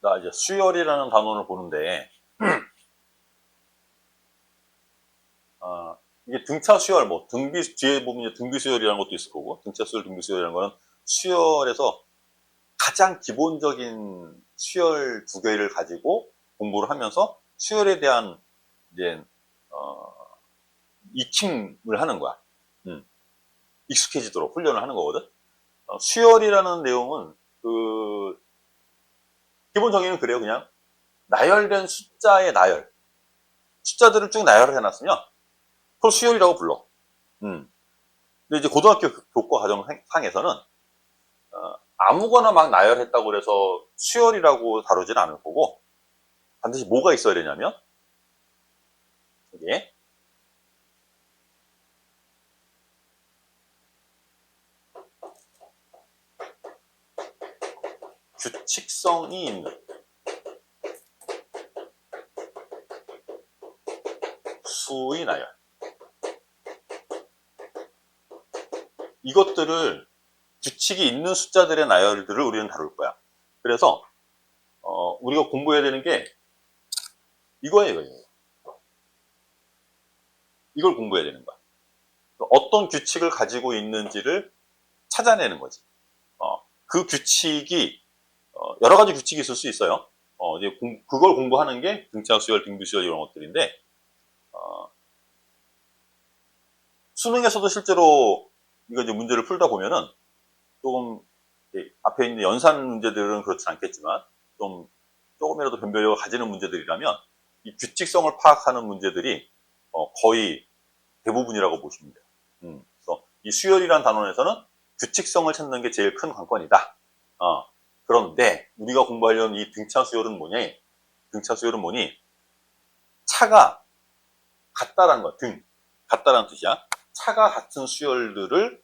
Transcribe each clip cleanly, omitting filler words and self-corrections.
나 이제 수열이라는 단원을 보는데, 이게 등차 수열, 뭐, 뒤에 보면 이제 등비 수열이라는 것도 있을 거고, 등차 수열, 등비 수열이라는 거는 수열에서 가장 기본적인 수열 두 개를 가지고 공부를 하면서 수열에 대한 이제, 익힘을 하는 거야. 익숙해지도록 훈련을 하는 거거든. 수열이라는 내용은, 기본 정의는 그래요. 그냥, 나열된 숫자의 나열. 숫자들을 쭉 나열을 해놨으면, 그걸 수열이라고 불러. 근데 이제 고등학교 교과 과정상에서는 아무거나 막 나열했다고 해서 수열이라고 다루지는 않을 거고, 반드시 뭐가 있어야 되냐면, 이게 규칙성이 있는 수의 나열. 이것들을 규칙이 있는 숫자들의 나열들을 우리는 다룰 거야. 그래서 우리가 공부해야 되는 게 이거예요. 이걸 공부해야 되는 거야. 어떤 규칙을 가지고 있는지를 찾아내는 거지. 그 규칙이 여러 가지 규칙이 있을 수 있어요. 이제 그걸 공부하는 게 등차 수열, 등비 수열 이런 것들인데 수능에서도 실제로 이거 이제 문제를 풀다 보면은 조금 앞에 있는 연산 문제들은 그렇지 않겠지만 조금이라도 변별력을 가지는 문제들이라면 이 규칙성을 파악하는 문제들이 거의 대부분이라고 보시면 돼요. 그래서 이 수열이라는 단원에서는 규칙성을 찾는 게 제일 큰 관건이다. 그런데 우리가 공부하려는 이 등차 수열은 뭐니? 등차 수열은 뭐니? 차가 같다라는 거야. 같다라는 뜻이야. 차가 같은 수열들을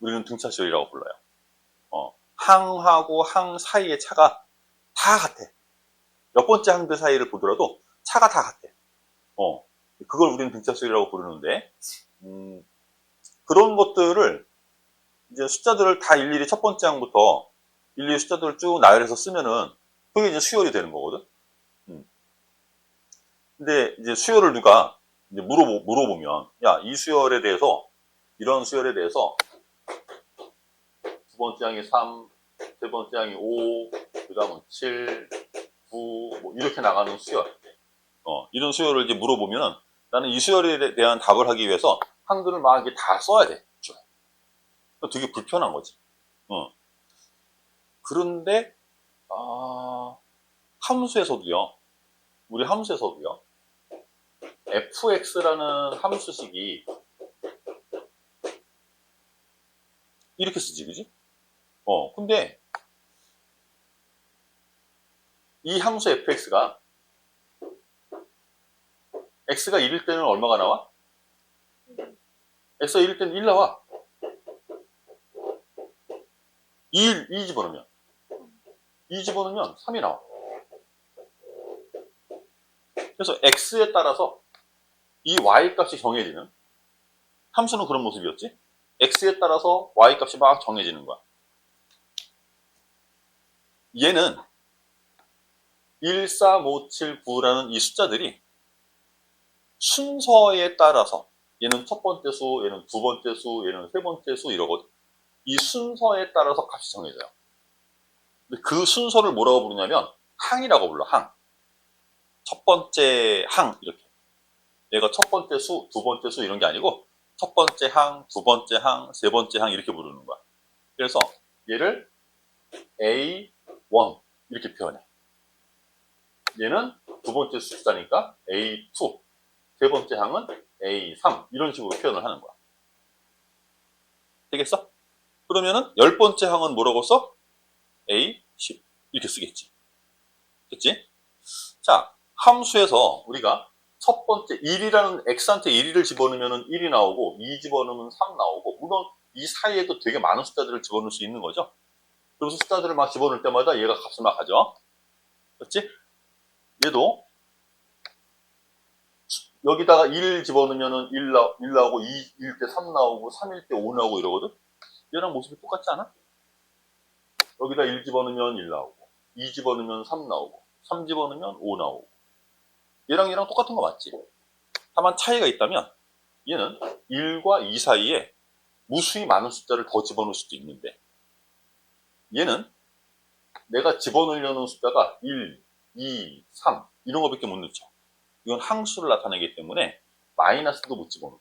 우리는 등차 수열이라고 불러요. 항하고 항 사이의 차가 다 같아. 몇 번째 항들 사이를 보더라도 차가 다 같아. 그걸 우리는 등차 수열이라고 부르는데, 그런 것들을 이제 숫자들을 다 일일이 첫 번째 항부터 일일이 숫자들을 쭉 나열해서 쓰면은 그게 이제 수열이 되는 거거든. 근데 이제 수열을 누가 이제 물어보면, 야, 이 수열에 대해서, 이런 수열에 대해서 두 번째 항이 3, 세 번째 항이 5, 그 다음은 7, 9, 뭐 이렇게 나가는 수열. 이런 수열을 이제 물어보면은 나는 이 수열에 대한 답을 하기 위해서 항들을 막 이렇게 다 써야 돼. 되게 불편한 거지. 그런데, 함수에서도요, 우리 함수에서도요, fx라는 함수식이 이렇게 쓰지, 그지? 근데 이 함수 fx가 x가 1일 때는 얼마가 나와? x가 1일 때는 1 나와. 2 집어넣으면 2 집어넣으면 3이 나와. 그래서 x에 따라서 이 y 값이 정해지는, 함수는 그런 모습이었지. x에 따라서 y 값이 막 정해지는 거야. 얘는 1, 3, 5, 7, 9라는 이 숫자들이 순서에 따라서, 얘는 첫 번째 수, 얘는 두 번째 수, 얘는 세 번째 수 이러거든. 이 순서에 따라서 값이 정해져요. 근데 그 순서를 뭐라고 부르냐면 항이라고 불러. 항. 첫 번째 항 이렇게. 얘가 첫 번째 수, 두 번째 수 이런 게 아니고 첫 번째 항, 두 번째 항, 세 번째 항 이렇게 부르는 거야. 그래서 얘를 A1 이렇게 표현해. 얘는 두 번째 숫자니까 A2, 세 번째 항은 A3 이런 식으로 표현을 하는 거야. 되겠어? 그러면은 10번째 항은 뭐라고 써? A10 이렇게 쓰겠지. 됐지? 자, 함수에서 우리가 첫 번째 1이라는 x한테 1을 집어넣으면 1이 나오고 2 집어넣으면 3 나오고, 물론 이 사이에도 되게 많은 숫자들을 집어넣을 수 있는 거죠. 그래서 숫자들을 막 집어넣을 때마다 얘가 값을 막 가져. 그렇지? 얘도 여기다가 1 집어넣으면 1 나오고 2일 때 3 나오고 3일 때 5 나오고 이러거든? 얘랑 모습이 똑같지 않아? 여기다 1 집어넣으면 1 나오고 2 집어넣으면 3 나오고 3 집어넣으면 5 나오고 얘랑 똑같은 거 맞지? 다만 차이가 있다면 얘는 1과 2 사이에 무수히 많은 숫자를 더 집어넣을 수도 있는데 얘는 내가 집어넣으려는 숫자가 1, 2, 3 이런 거밖에 못 넣죠. 이건 항수를 나타내기 때문에 마이너스도 못 집어넣고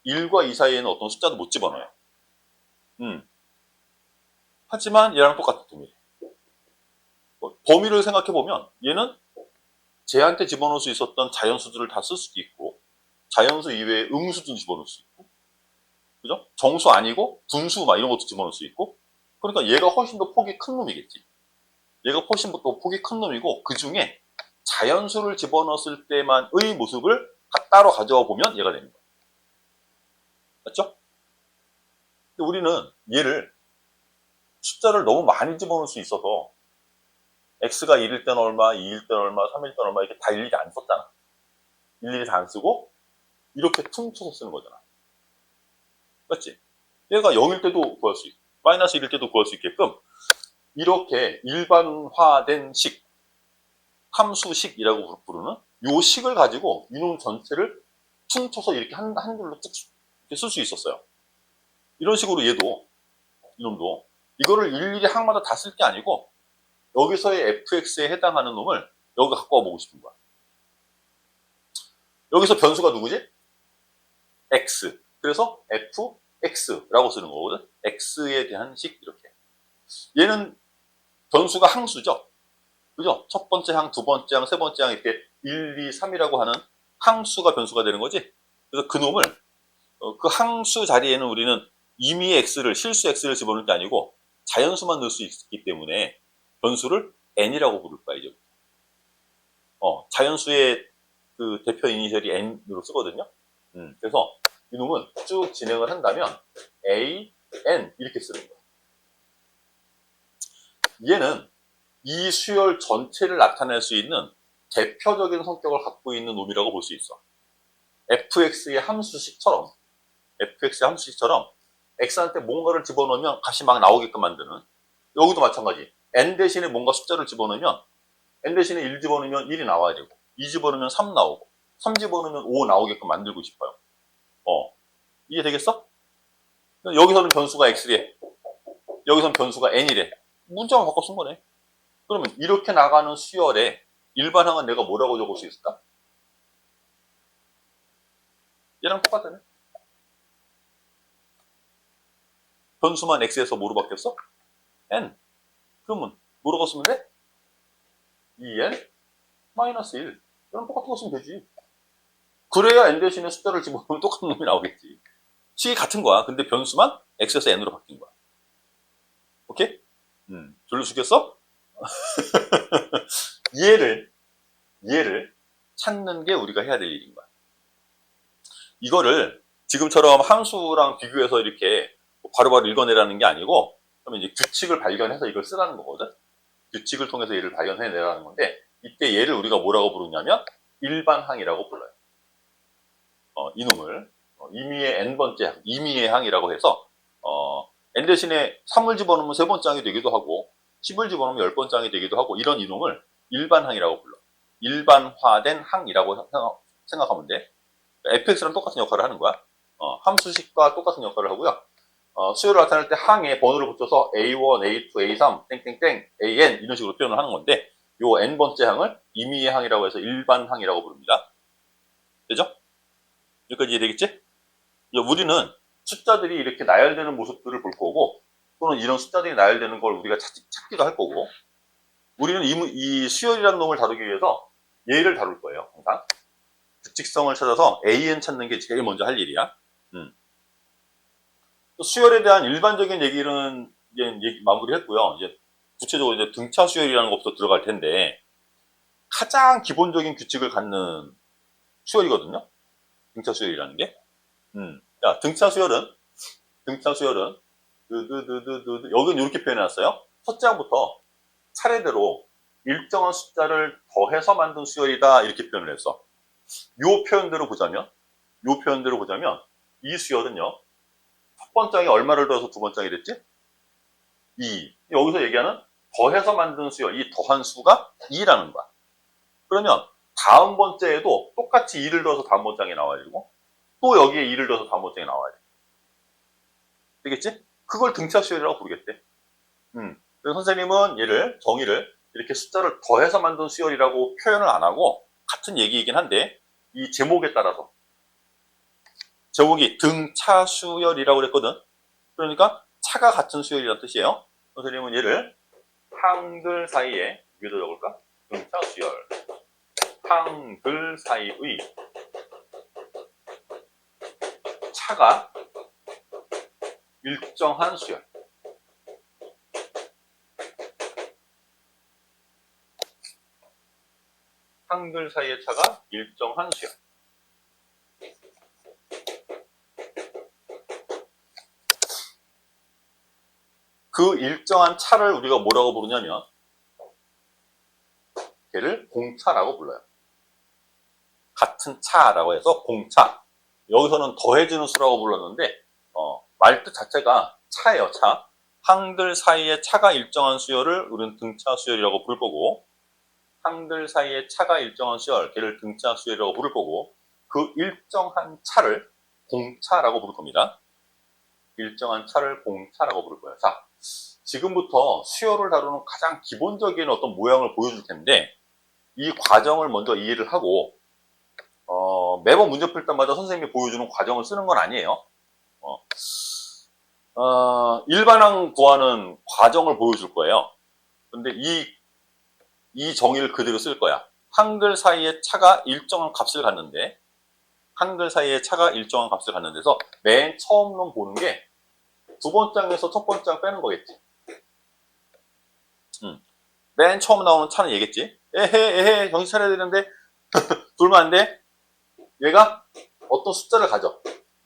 1과 2 사이에는 어떤 숫자도 못 집어넣어요. 하지만 얘랑 똑같은 범위. 범위를 생각해보면 얘는 쟤한테 집어넣을 수 있었던 자연수들을 다 쓸 수도 있고 자연수 이외에 음수도 집어넣을 수 있고 그죠? 정수 아니고 분수 막 이런 것도 집어넣을 수 있고 그러니까 얘가 훨씬 더 폭이 큰 놈이겠지. 얘가 훨씬 더 폭이 큰 놈이고 그 중에 자연수를 집어넣었을 때만의 모습을 따로 가져와 보면 얘가 되는 거야. 맞죠? 근데 우리는 얘를 숫자를 너무 많이 집어넣을 수 있어서 x가 1일 때는 얼마, 2일 때는 얼마, 3일 때는 얼마 이렇게 다 일일이 안 썼잖아. 일일이 다 안 쓰고 이렇게 퉁쳐서 쓰는 거잖아. 맞지? 얘가 0일 때도 구할 수 있고 마이너스 1일 때도 구할 수 있게끔 이렇게 일반화된 식, 함수식이라고 부르는 요 식을 가지고 이놈 전체를 퉁쳐서 이렇게 한 줄로 쭉 쓸 수 있었어요. 이런 식으로 얘도 이놈도 이거를 일일이 항마다 다 쓸 게 아니고 여기서의 fx에 해당하는 놈을 여기 갖고 와보고 싶은 거야. 여기서 변수가 누구지? x. 그래서 fx라고 쓰는 거거든. x에 대한 식 이렇게. 얘는 변수가 항수죠. 그죠? 첫 번째 항, 두 번째 항, 세 번째 항 이렇게 1, 2, 3이라고 하는 항수가 변수가 되는 거지. 그래서 그 놈을 그 항수 자리에는 우리는 임의의 x를 실수 x를 집어넣을 게 아니고 자연수만 넣을 수 있기 때문에 변수를 n이라고 부를 거야 이제. 자연수의 그 대표 이니셜이 n으로 쓰거든요. 그래서 이놈은 쭉 진행을 한다면 a, n 이렇게 쓰는 거야. 얘는 이 수열 전체를 나타낼 수 있는 대표적인 성격을 갖고 있는 놈이라고 볼 수 있어. fx의 함수식처럼 x한테 뭔가를 집어넣으면 값이 막 나오게끔 만드는 여기도 마찬가지. n 대신에 뭔가 숫자를 집어넣으면 n 대신에 1 집어넣으면 1이 나와야 되고 2 집어넣으면 3 나오고 3 집어넣으면 5 나오게끔 만들고 싶어요. 이해되겠어? 여기서는 변수가 x래. 여기서는 변수가 n이래. 문자만 바꿔 쓴 거네. 그러면 이렇게 나가는 수열에 일반항은 내가 뭐라고 적을 수 있을까? 얘랑 똑같다네. 변수만 x에서 뭐로 바뀌었어? n. 그러면 뭐라고 쓰면 돼? 2n 마이너스 1. 이런 똑같은 거 쓰면 되지. 그래야 n 대신에 숫자를 집어넣으면 똑같은 놈이 나오겠지. 식이 같은 거야. 근데 변수만 x에서 n으로 바뀐 거야. 오케이? 졸려 죽겠어? 얘를 찾는 게 우리가 해야 될 일인 거야. 이거를 지금처럼 함수랑 비교해서 이렇게 바로바로 읽어내라는 게 아니고, 그러면 이제 규칙을 발견해서 이걸 쓰라는 거거든? 규칙을 통해서 얘를 발견해내라는 건데, 이때 얘를 우리가 뭐라고 부르냐면, 일반항이라고 불러요. 이놈을, 임의의 n번째 항, 임의의 항이라고 해서, n 대신에 3을 집어넣으면 3번째 항이 되기도 하고, 10을 집어넣으면 10번째 항이 되기도 하고, 이런 이놈을 일반항이라고 불러. 일반화된 항이라고 생각하면 돼. fx랑 똑같은 역할을 하는 거야. 함수식과 똑같은 역할을 하고요. 수열을 나타낼 때 항에 번호를 붙여서 A1, A2, A3, 땡땡땡, AN 이런 식으로 표현을 하는 건데 요 n번째 항을 임의의 항이라고 해서 일반항이라고 부릅니다. 되죠? 여기까지 이해되겠지? 우리는 숫자들이 이렇게 나열되는 모습들을 볼 거고 또는 이런 숫자들이 나열되는 걸 우리가 찾기도 할 거고 우리는 이 수열이라는 놈을 다루기 위해서 얘를 다룰 거예요. 항상. 규칙성을 찾아서 AN 찾는 게 제일 먼저 할 일이야. 수열에 대한 일반적인 얘기는 이제 마무리했고요. 이제 구체적으로 이제 등차 수열이라는 것부터 들어갈 텐데 가장 기본적인 규칙을 갖는 수열이거든요. 등차 수열이라는 게. 자, 등차 수열은 여기는 이렇게 표현해놨어요. 첫째 항부터 차례대로 일정한 숫자를 더해서 만든 수열이다 이렇게 표현을 했어. 요 표현대로 보자면 이 수열은요. 첫 번째 항에 얼마를 더해서 두 번째 항이 됐지? 2. 여기서 얘기하는 더해서 만든 수열, 이 더한 수가 2라는 거야. 그러면 다음 번째에도 똑같이 2를 넣어서 다음 번장에 나와야 되고 또 여기에 2를 넣어서 다음 번장에 나와야 돼. 되겠지? 그걸 등차 수열이라고 부르겠대. 그래서 선생님은 얘를 정의를 이렇게 숫자를 더해서 만든 수열이라고 표현을 안 하고 같은 얘기이긴 한데 이 제목에 따라서 제목이 등차 수열이라고 그랬거든. 그러니까 차가 같은 수열이라는 뜻이에요. 선생님은 얘를 항들 사이에 위에다 적을까? 등차 수열. 항들 사이의 차가 일정한 수열. 항들 사이의 차가 일정한 수열. 그 일정한 차를 우리가 뭐라고 부르냐면 걔를 공차라고 불러요. 같은 차라고 해서 공차. 여기서는 더해지는 수라고 불렀는데 말뜻 자체가 차예요. 차. 항들 사이의 차가 일정한 수열을 우리는 등차 수열이라고 부를 거고 항들 사이의 차가 일정한 수열, 걔를 등차 수열이라고 부를 거고 그 일정한 차를 공차라고 부를 겁니다. 일정한 차를 공차라고 부를 거예요. 자, 지금부터 수열을 다루는 가장 기본적인 어떤 모양을 보여줄 텐데 이 과정을 먼저 이해를 하고 매번 문제 풀 때마다 선생님이 보여주는 과정을 쓰는 건 아니에요. 일반항 구하는 과정을 보여줄 거예요. 근데 이 정의를 그대로 쓸 거야. 항들 사이의 차가 일정한 값을 갖는데 항들 사이의 차가 일정한 값을 갖는 데서 맨 처음 놈 보는 게 두 번째 항에서 첫 번째 항 빼는 거겠지. 맨 처음 나오는 차는 얘겠지. 에헤 정신 차려야 되는데 돌면 안 돼. 얘가 어떤 숫자를 가져.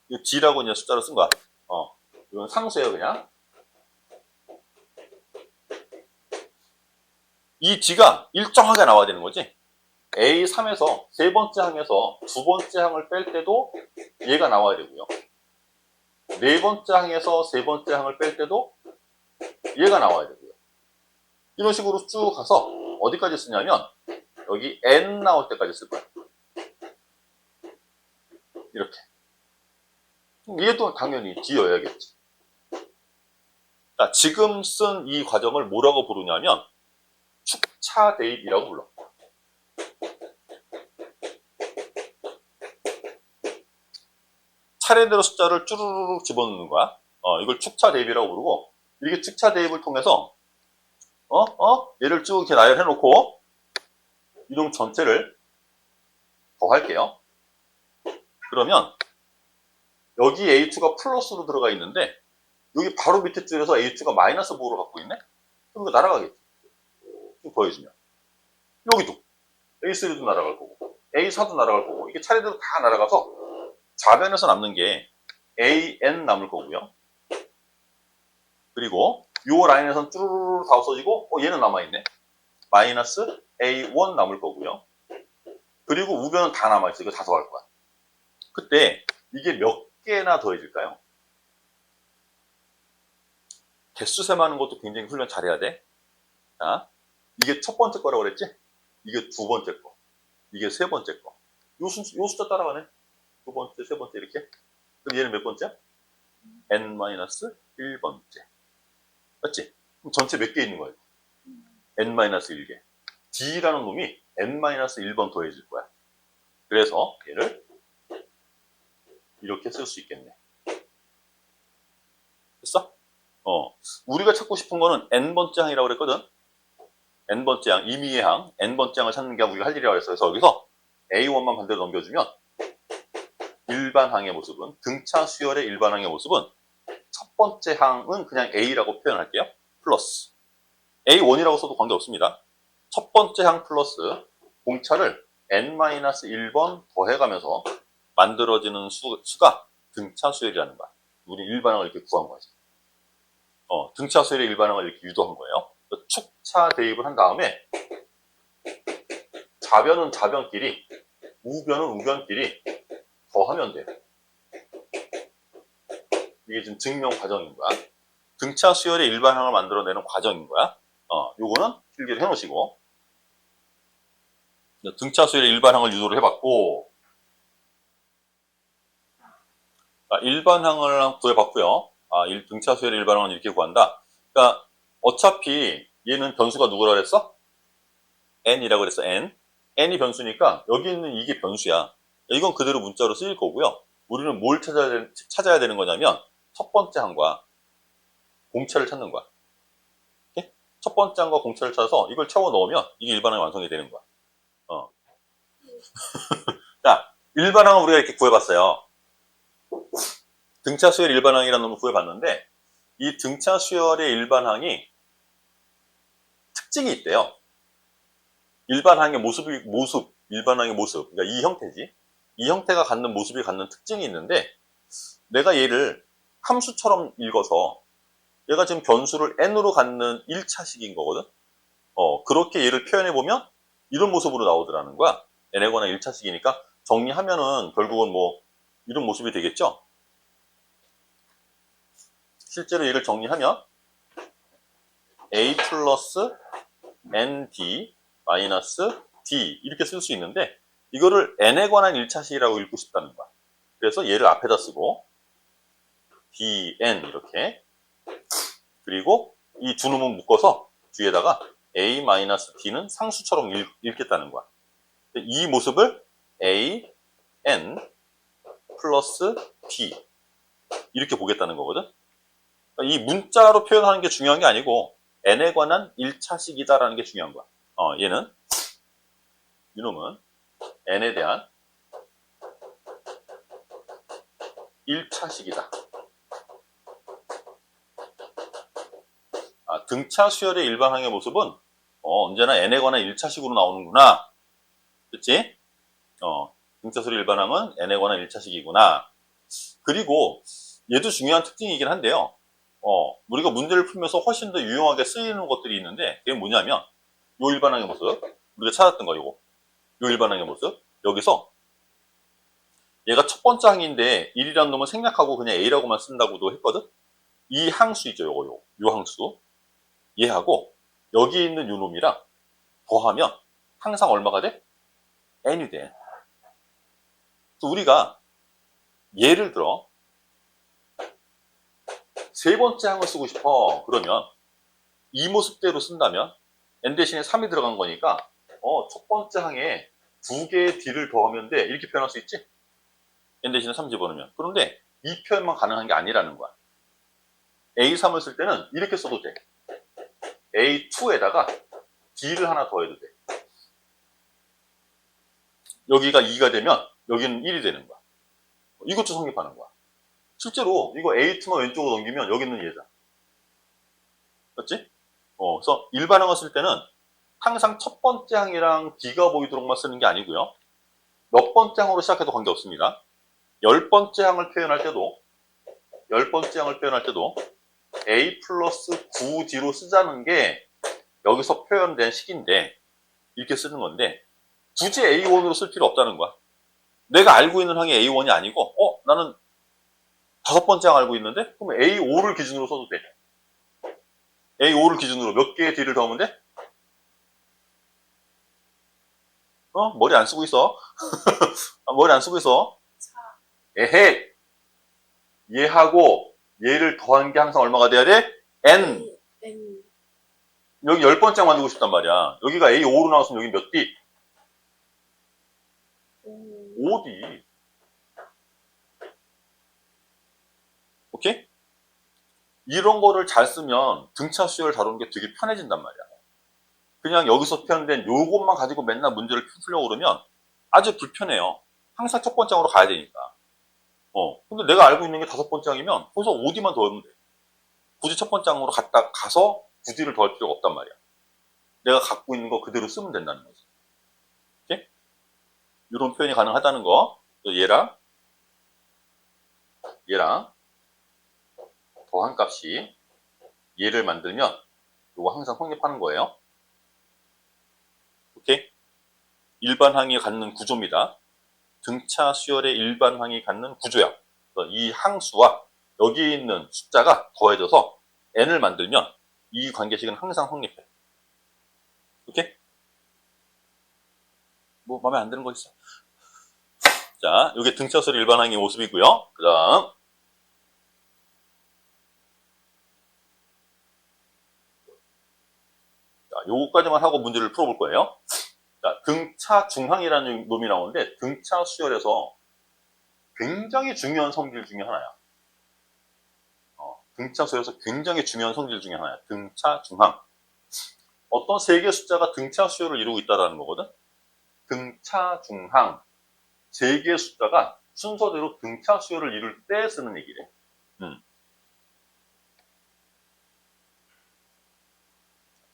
이 D라고 이제 숫자로 쓴 거야. 이건 상수예요, 그냥. 이 D가 일정하게 나와야 되는 거지. A3에서 세 번째 항에서 두 번째 항을 뺄 때도 얘가 나와야 되고요. 네 번째 항에서 세 번째 항을 뺄 때도 얘가 나와야 되고요. 이런 식으로 쭉 가서 어디까지 쓰냐면 여기 N 나올 때까지 쓸 거야. 이렇게. 얘도 당연히 D여야겠지. 자, 지금 쓴 이 과정을 뭐라고 부르냐면 축차 대입이라고 불러. 차례대로 숫자를 쭈루루룩 집어넣는 거야. 이걸 축차 대입이라고 부르고 이렇게 축차 대입을 통해서 얘를 쭉 이렇게 나열해 놓고 이놈 전체를 더할게요. 그러면 여기 A2가 플러스로 들어가 있는데 여기 바로 밑에 줄에서 A2가 마이너스 부호를 갖고 있네? 그럼 이거 날아가겠지. 좀 더해주면. 여기도 A3도 날아갈 거고 A4도 날아갈 거고 이게 차례대로 다 날아가서 좌변에서 남는 게 AN 남을 거고요. 그리고 요 라인에서는 쭈루루루 다 없어지고 얘는 남아있네. 마이너스 A1 남을 거고요. 그리고 우변은 다 남아있어. 이거 다 더할 거야. 그때 이게 몇 개나 더해질까요? 개수 셈하는 것도 굉장히 훈련 잘해야 돼. 자, 이게 첫 번째 거라고 그랬지? 이게 두 번째 거. 이게 세 번째 거. 요 숫자 따라가네. 두 번째, 세 번째 이렇게. 그럼 얘는 몇 번째야? N-1번째. 맞지? 그럼 전체 몇 개 있는 거야? N-1개. D라는 놈이 N-1번 더해질 거야. 그래서 얘를 이렇게 쓸 수 있겠네. 됐어? 우리가 찾고 싶은 거는 N번째 항이라고 그랬거든? N번째 항, 임의의 항, N번째 항을 찾는 게 우리가 할 일이라고 했어. 그래서 여기서 A1만 반대로 넘겨주면 일반항의 모습은, 등차 수열의 일반항의 모습은 첫 번째 항은 그냥 A라고 표현할게요. 플러스. A1이라고 써도 관계없습니다. 첫 번째 항 플러스 공차를 N-1번 더해가면서 만들어지는 수가 등차 수열이라는 거야. 우리 일반항을 이렇게 구한 거지. 등차 수열의 일반항을 이렇게 유도한 거예요. 축차 대입을 한 다음에 좌변은 좌변끼리, 우변은 우변끼리 더하면 돼. 이게 지금 증명 과정인 거야. 등차 수열의 일반항을 만들어내는 과정인 거야. 요거는 필기를 해놓으시고, 등차 수열의 일반항을 유도를 해봤고, 일반항을 구해봤고요. 등차 수열의 일반항은 이렇게 구한다. 그러니까 어차피 얘는 변수가 누구라 그랬어? n이라고 그랬어. n이 변수니까 여기 있는 이게 변수야. 이건 그대로 문자로 쓰일 거고요. 우리는 뭘 찾아야 되는 거냐면 첫 번째 항과 공차를 찾는 거야. 오케이? 첫 번째 항과 공차를 찾아서 이걸 채워 넣으면 이게 일반항이 완성이 되는 거야. 자, 일반항은 우리가 이렇게 구해봤어요. 등차 수열 일반항이라는 놈을 구해봤는데 이 등차 수열의 일반항이 특징이 있대요. 일반항의 일반항의 모습, 그러니까 이 형태지. 이 형태가 갖는 모습이 갖는 특징이 있는데 내가 얘를 함수처럼 읽어서 얘가 지금 변수를 n으로 갖는 1차식인 거거든. 그렇게 얘를 표현해보면 이런 모습으로 나오더라는 거야. n에 관한 1차식이니까 정리하면은 결국은 뭐 이런 모습이 되겠죠. 실제로 얘를 정리하면 a 플러스 nd 마이너스 d 이렇게 쓸 수 있는데 이거를 n에 관한 1차식이라고 읽고 싶다는 거야. 그래서 얘를 앞에다 쓰고 dn 이렇게, 그리고 이 두 놈은 묶어서 뒤에다가 a-d는 상수처럼 읽겠다는 거야. 이 모습을 a, n 플러스 d 이렇게 보겠다는 거거든. 이 문자로 표현하는 게 중요한 게 아니고 n에 관한 1차식이다라는 게 중요한 거야. 얘는, 이놈은 n에 대한 1차식이다. 등차 수열의 일반항의 모습은 언제나 n에 관한 1차식으로 나오는구나. 그치? 등차 수열의 일반항은 n에 관한 1차식이구나. 그리고 얘도 중요한 특징이긴 한데요. 우리가 문제를 풀면서 훨씬 더 유용하게 쓰이는 것들이 있는데 그게 뭐냐면 요 일반항의 모습, 우리가 찾았던 거 요거. 요 일반항의 모습. 여기서 얘가 첫 번째 항인데 1이라는 놈은 생략하고 그냥 a라고만 쓴다고도 했거든. 이 항수 있죠. 요 항수. 얘하고 여기 있는 요 놈이랑 더하면 항상 얼마가 돼? n이 돼. 그래서 우리가 예를 들어 세 번째 항을 쓰고 싶어. 그러면 이 모습대로 쓴다면 n 대신에 3이 들어간 거니까 첫 번째 항에 두 개의 d를 더하면 돼. 이렇게 표현할 수 있지? n 대신에 3 집어넣으면. 그런데 이 표현만 가능한 게 아니라는 거야. a3을 쓸 때는 이렇게 써도 돼. a2에다가 d를 하나 더해도 돼. 여기가 2가 되면 여기는 1이 되는 거야. 이것도 성립하는 거야. 실제로 이거 a2만 왼쪽으로 넘기면 여기는 얘다. 맞지? 그래서 일반항을 쓸 때는 항상 첫 번째 항이랑 d가 보이도록만 쓰는 게 아니고요. 몇 번째 항으로 시작해도 관계없습니다. 10번째 항을 표현할 때도 a 플러스 9d로 쓰자는 게 여기서 표현된 식인데 이렇게 쓰는 건데 굳이 a1으로 쓸 필요 없다는 거야. 내가 알고 있는 항이 a1이 아니고 나는 5번째 항 알고 있는데 그럼 a5를 기준으로 써도 돼. a5를 기준으로 몇 개의 d를 더하면 돼? 머리 안 쓰고 있어. 머리 안 쓰고 있어. 에헤! 얘하고 얘를 더한 게 항상 얼마가 돼야 돼? n. 여기 10번째 항 만들고 싶단 말이야. 여기가 a5로 나왔으면 여기 몇 d? 5d. 오케이? 이런 거를 잘 쓰면 등차 수열 다루는 게 되게 편해진단 말이야. 그냥 여기서 표현된 요것만 가지고 맨날 문제를 풀려고 그러면 아주 불편해요. 항상 첫 번째 항으로 가야 되니까. 근데 내가 알고 있는 게 5번째 항이면 거기서 5D만 더하면 돼. 굳이 첫 번째 항으로 가서 9D를 더할 필요가 없단 말이야. 내가 갖고 있는 거 그대로 쓰면 된다는 거지. 오케이? 이런 표현이 가능하다는 거. 얘랑 더한 값이 얘를 만들면 이거 항상 성립하는 거예요. 오케이? 일반항이 갖는 구조입니다. 등차 수열의 일반항이 갖는 구조야. 이 항수와 여기 있는 숫자가 더해져서 n을 만들면 이 관계식은 항상 성립해. 오케이? 뭐 마음에 안 드는 거 있어? 자, 이게 등차수열 일반항의 모습이고요. 그 다음 요거까지만 하고 문제를 풀어볼 거예요. 자, 등차 중항이라는 놈이 나오는데 등차 수열에서 굉장히 중요한 성질 중에 하나야. 등차 수열에서 굉장히 중요한 성질 중에 하나야. 등차 중항. 어떤 세 개의 숫자가 등차 수열을 이루고 있다는 거거든. 등차 중항. 세 개의 숫자가 순서대로 등차 수열을 이룰 때 쓰는 얘기래.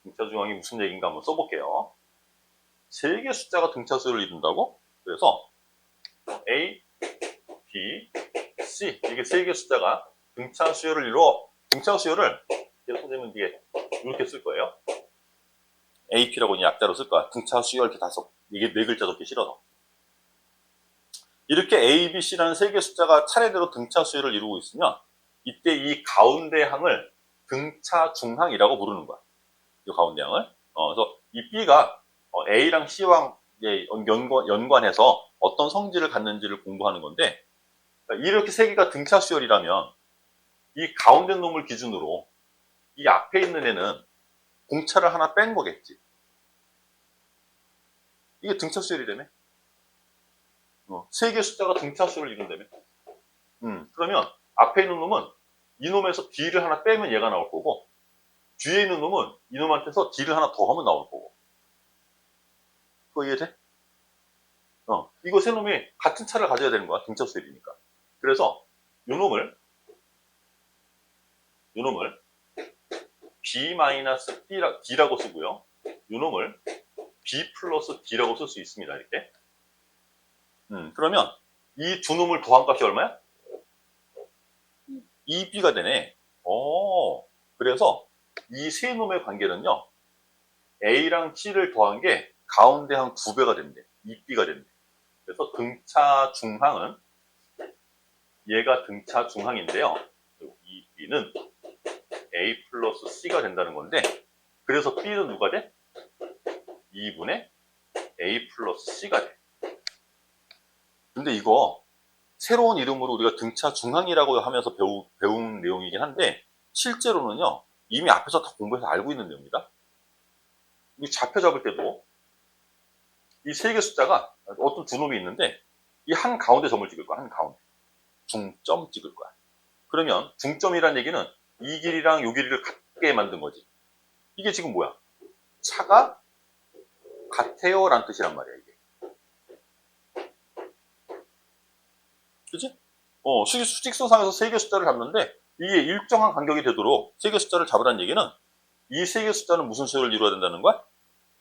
등차 중항이 무슨 얘기인가 한번 써볼게요. 세 개의 숫자가 등차 수열을 이룬다고? 그래서 A, B, C 이게 세 개의 숫자가 등차 수열을 이루어 등차 수열을 선생님은 뒤에 이렇게 쓸 거예요. AP라고 약자로 쓸 거야. 등차 수열 이렇게 다섯 이게 네 글자 적기 싫어서 이렇게 A, B, C라는 세 개의 숫자가 차례대로 등차 수열을 이루고 있으면 이때 이 가운데 항을 등차 중항이라고 부르는 거야. 이 가운데 항을. 그래서 이 B가 A랑 C와 연관해서 어떤 성질을 갖는지를 공부하는 건데 이렇게 세 개가 등차 수열이라면 이 가운데 놈을 기준으로 이 앞에 있는 애는 공차를 하나 뺀 거겠지. 이게 등차 수열이라며. 세 개의 숫자가 등차 수열을 이룬다며. 그러면 앞에 있는 놈은 이놈에서 D를 하나 빼면 얘가 나올 거고 뒤에 있는 놈은 이놈한테서 D를 하나 더 하면 나올 거고. 그거 이해돼? 이거 세 놈이 같은 차를 가져야 되는 거야. 등차 수열이니까. 그래서 요놈을 B-D라고 쓰고요. 요놈을 B 플러스 D라고 쓸 수 있습니다. 이렇게. 그러면 이 두 놈을 더한 값이 얼마야? 2B가 되네. 그래서 이 세 놈의 관계는요. A랑 C를 더한 게 가운데 한 2배가 된대. 2B가 된대. 그래서 등차 중항은 얘가 등차 중항인데요. 2B는 A 플러스 C가 된다는 건데 그래서 B는 누가 돼? 2분의 A 플러스 C가 돼. 근데 이거 새로운 이름으로 우리가 등차 중항이라고 하면서 배운 내용이긴 한데 실제로는요. 이미 앞에서 다 공부해서 알고 있는 내용이다. 이 좌표 잡을 때도 이 세 개 숫자가 어떤 두 놈이 있는데 이 한 가운데 점을 찍을 거야. 한 가운데. 중점 찍을 거야. 그러면 중점이란 얘기는 이 길이랑 이 길이를 같게 만든 거지. 이게 지금 뭐야? 차가 같아요 라는 뜻이란 말이야 이게. 그치? 수직선상에서 세 개 숫자를 잡는데 이게 일정한 간격이 되도록 세 개 숫자를 잡으라는 얘기는 이 세 개 숫자는 무슨 수열을 이루어야 된다는 거야?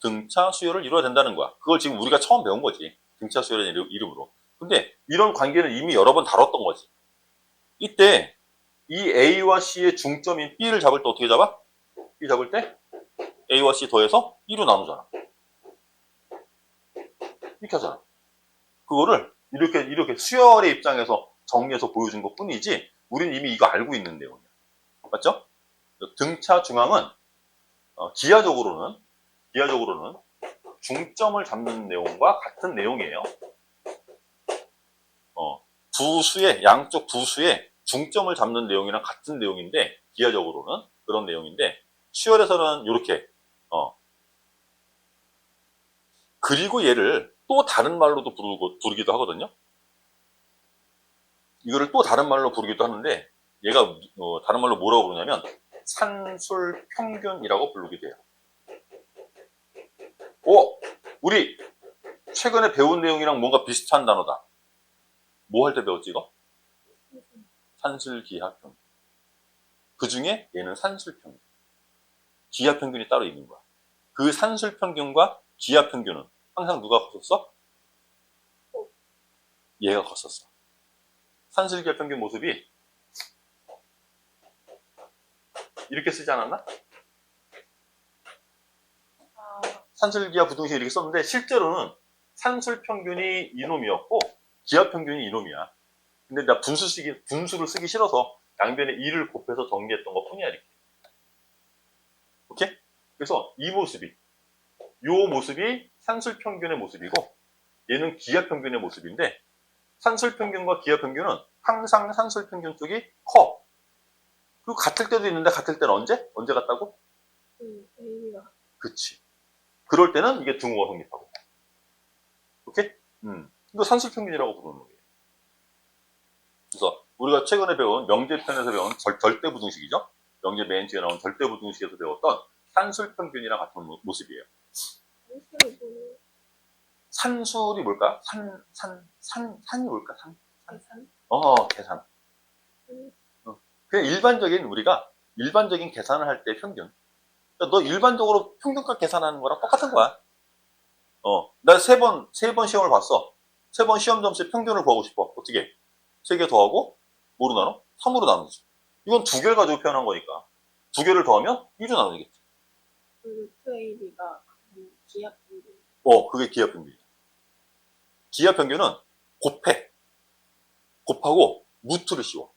등차 수열을 이루어야 된다는 거야. 그걸 지금 우리가 처음 배운 거지. 등차 수열의 이름으로. 근데 이런 관계는 이미 여러 번 다뤘던 거지. 이때 이 A와 C의 중점인 B를 잡을 때 어떻게 잡아? B 잡을 때 A와 C 더해서 2로 나누잖아. 이렇게 하잖아. 그거를 이렇게 수열의 입장에서 정리해서 보여준 것 뿐이지 우리는 이미 이거 알고 있는 내용이야. 맞죠? 등차 중항은 기하적으로는 중점을 잡는 내용과 같은 내용이에요. 양쪽 두 수의 중점을 잡는 내용이랑 같은 내용인데 기하적으로는 그런 내용인데 수열에서는 이렇게 그리고 얘를 또 다른 말로도 부르기도 하거든요. 이거를 또 다른 말로 부르기도 하는데 얘가 다른 말로 뭐라고 부르냐면 산술평균이라고 부르기도 해요. 우리 최근에 배운 내용이랑 뭔가 비슷한 단어다. 뭐 할 때 배웠지 이거? 산술기하평균. 그 중에 얘는 산술평균. 기하평균이 따로 있는 거야. 그 산술평균과 기하평균은 항상 누가 컸었어? 얘가 컸었어. 산술기하평균 모습이 이렇게 쓰지 않았나? 산술기하 부등식 이렇게 썼는데 실제로는 산술평균이 이놈이었고 기하평균이 이놈이야. 근데 나 분수를 쓰기 싫어서 양변에 2를 곱해서 정리했던 것 뿐이야 이렇게. 오케이? 그래서 이 모습이 요 모습이 산술평균의 모습이고 얘는 기하평균의 모습인데 산술평균과 기하평균은 항상 산술평균 쪽이 커. 그리고 같을 때도 있는데 같을 때는 언제? 언제 같다고? A가. 그치. 그럴 때는 이게 등호가 성립하고. 오케이? 이거 산술평균이라고 부르는 거예요. 그래서 우리가 최근에 배운 명제편에서 배운 절대부등식이죠. 명제 맨 뒤에 나온 절대부등식에서 배웠던 산술평균이랑 같은 모습이에요. 산술이 뭐예요? 산술이 뭘까? 산이 뭘까? 계산? 계산. 음, 그냥 우리가 일반적인 계산을 할 때 평균. 그러니까 너 일반적으로 평균값 계산하는 거랑 똑같은 거야. 나 세 번 시험을 봤어. 세 번 시험 점수의 평균을 구하고 싶어. 어떻게? 3개 더하고, 뭐로 나눠? 3으로 나누지. 이건 2개를 가지고 표현한 거니까. 2개를 더하면 1로 나누겠지. 루트 AB가 기하평균. 그게 기하평균이야. 기하평균은 곱하고, 루트를 씌워.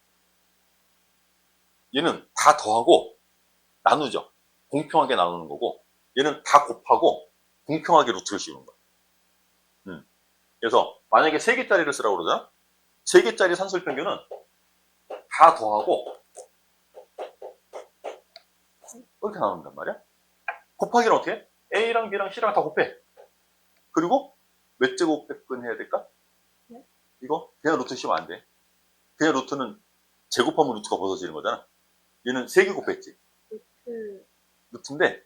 얘는 다 더하고, 나누죠. 공평하게 나누는 거고, 얘는 다 곱하고, 공평하게 루트를 씌우는 거야. 그래서, 만약에 3개짜리를 쓰라고 그러잖아? 3개짜리 산술평균은 다 더하고, 이렇게 나눈단 말이야. 곱하기는 어떻게 해? A랑 B랑 C랑 다 곱해. 그리고 몇 제곱백분 해야 될까? 네? 이거 그냥 루트 씌우면 안 돼. 그냥 루트는 제곱하면 루트가 벗어지는 거잖아. 얘는 3개 곱했지. 루트 루트인데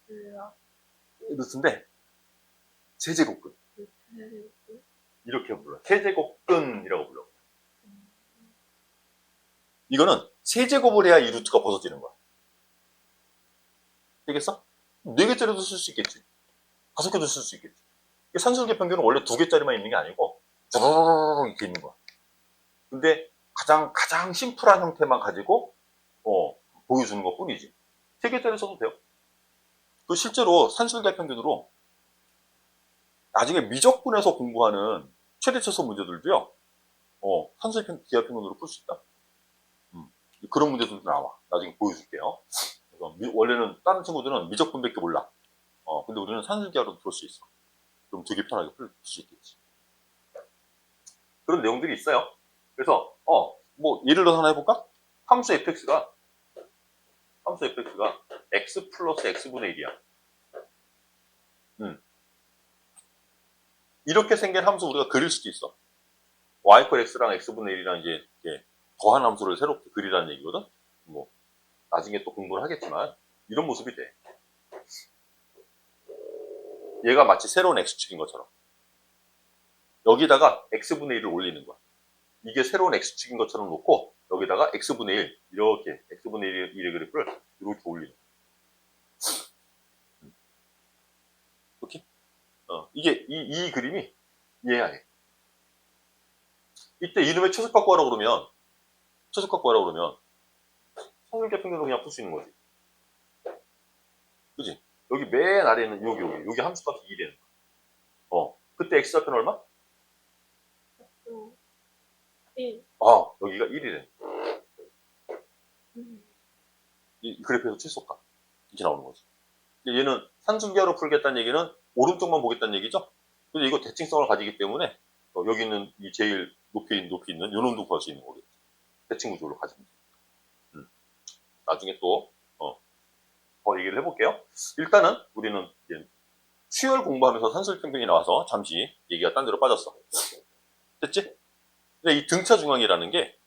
블락 루트인데 세제곱근 루트 세제곱근. 이렇게 불러. 세제곱근이라고 불러. 이거는 세제곱을 해야 이 루트가 벗어지는 거야. 되겠어? 4개짜리도 쓸 수 있겠지. 5개도 쓸 수 있겠지. 산술계 평균은 원래 2개짜리만 있는 게 아니고 쭈르르르 이렇게 있는 거야. 근데 가장 심플한 형태만 가지고 보여주는 것 뿐이지. 3개짜리 써도 돼요. 그 실제로 산술계 평균으로 나중에 미적분에서 공부하는 최대차수 문제들도요. 산술계 기하평균으로 풀 수 있다. 그런 문제들도 나와. 나중에 보여줄게요. 그래서 원래는 다른 친구들은 미적분밖에 몰라. 근데 우리는 산술계하로도 풀 수 있어. 그럼 되게 편하게 풀 수 있겠지. 그런 내용들이 있어요. 그래서 뭐 예를 들어 하나 해볼까? 함수 fx가 x 플러스 x분의 1이야. 이렇게 생긴 함수 우리가 그릴 수도 있어. y 코 x랑 x분의 1이랑 이제 이렇게 더한 함수를 새롭게 그리라는 얘기거든. 뭐 나중에 또 공부를 하겠지만 이런 모습이 돼. 얘가 마치 새로운 x축인 것처럼 여기다가 x분의 1을 올리는 거야. 이게 새로운 x축인 것처럼 놓고 여기다가 x분의 1 이렇게 x분의 1의 그래프를 이렇게 올리는 거야. 이렇게? 이게 이 그림이 이해해야 해. 이때 이름에 최소값 구하라고 그러면 산술계 평균으로 그냥 풀 수 있는 거지. 그지? 여기 맨 아래에 있는 여기 함수값이 2되는 거야. 그때 x좌표는 얼마? 1. 여기가 1이래. 이 그래프에서 최소값. 이렇게 나오는 거지. 얘는 산술계로 풀겠다는 얘기는 오른쪽만 보겠다는 얘기죠? 근데 이거 대칭성을 가지기 때문에 여기 있는 이 제일 높이 있는 요 놈도 구할 수 있는 거겠지. 대칭 구조로 가지면 돼. 나중에 또 더 얘기를 해볼게요. 일단은 우리는 이제 수열 공부하면서 산술평균이 나와서 잠시 얘기가 딴 데로 빠졌어. 됐지? 근데 이 등차 중앙이라는 게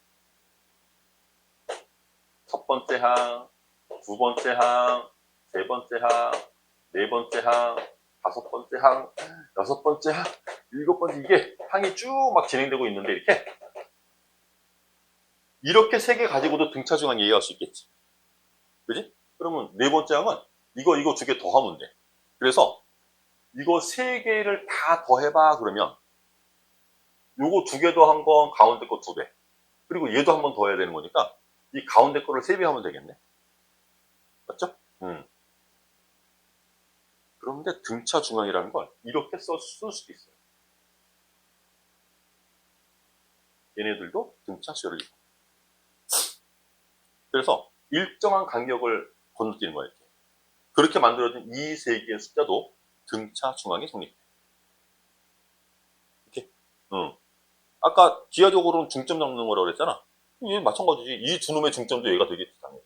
첫 번째 항, 두 번째 항, 세 번째 항, 네 번째 항, 다섯 번째 항, 여섯 번째 항, 일곱 번째 이게 항이 쭉 막 진행되고 있는데 이렇게 세 개 가지고도 등차 중앙 얘기할 수 있겠지. 그지? 그러면 네 번째 항은 이거 두 개 더 하면 돼. 그래서 이거 세 개를 다 더해봐 그러면 요거 두 개 더 한 건 가운데 거 두 배. 그리고 얘도 한 번 더 해야 되는 거니까 이 가운데 거를 세 배 하면 되겠네. 맞죠? 그런데 등차 중앙이라는 걸 이렇게 쓸 수도 있어요. 얘네들도 등차 수열을 입고. 그래서 일정한 간격을 건너뛰는 거예요. 이렇게. 그렇게 만들어진 이 세 개의 숫자도 등차 중앙이 성립해. 이렇게. 아까 기하적으로는 중점 잡는 거라고 그랬잖아. 얘 마찬가지지. 이 두 놈의 중점도 얘가 되겠지, 당연히.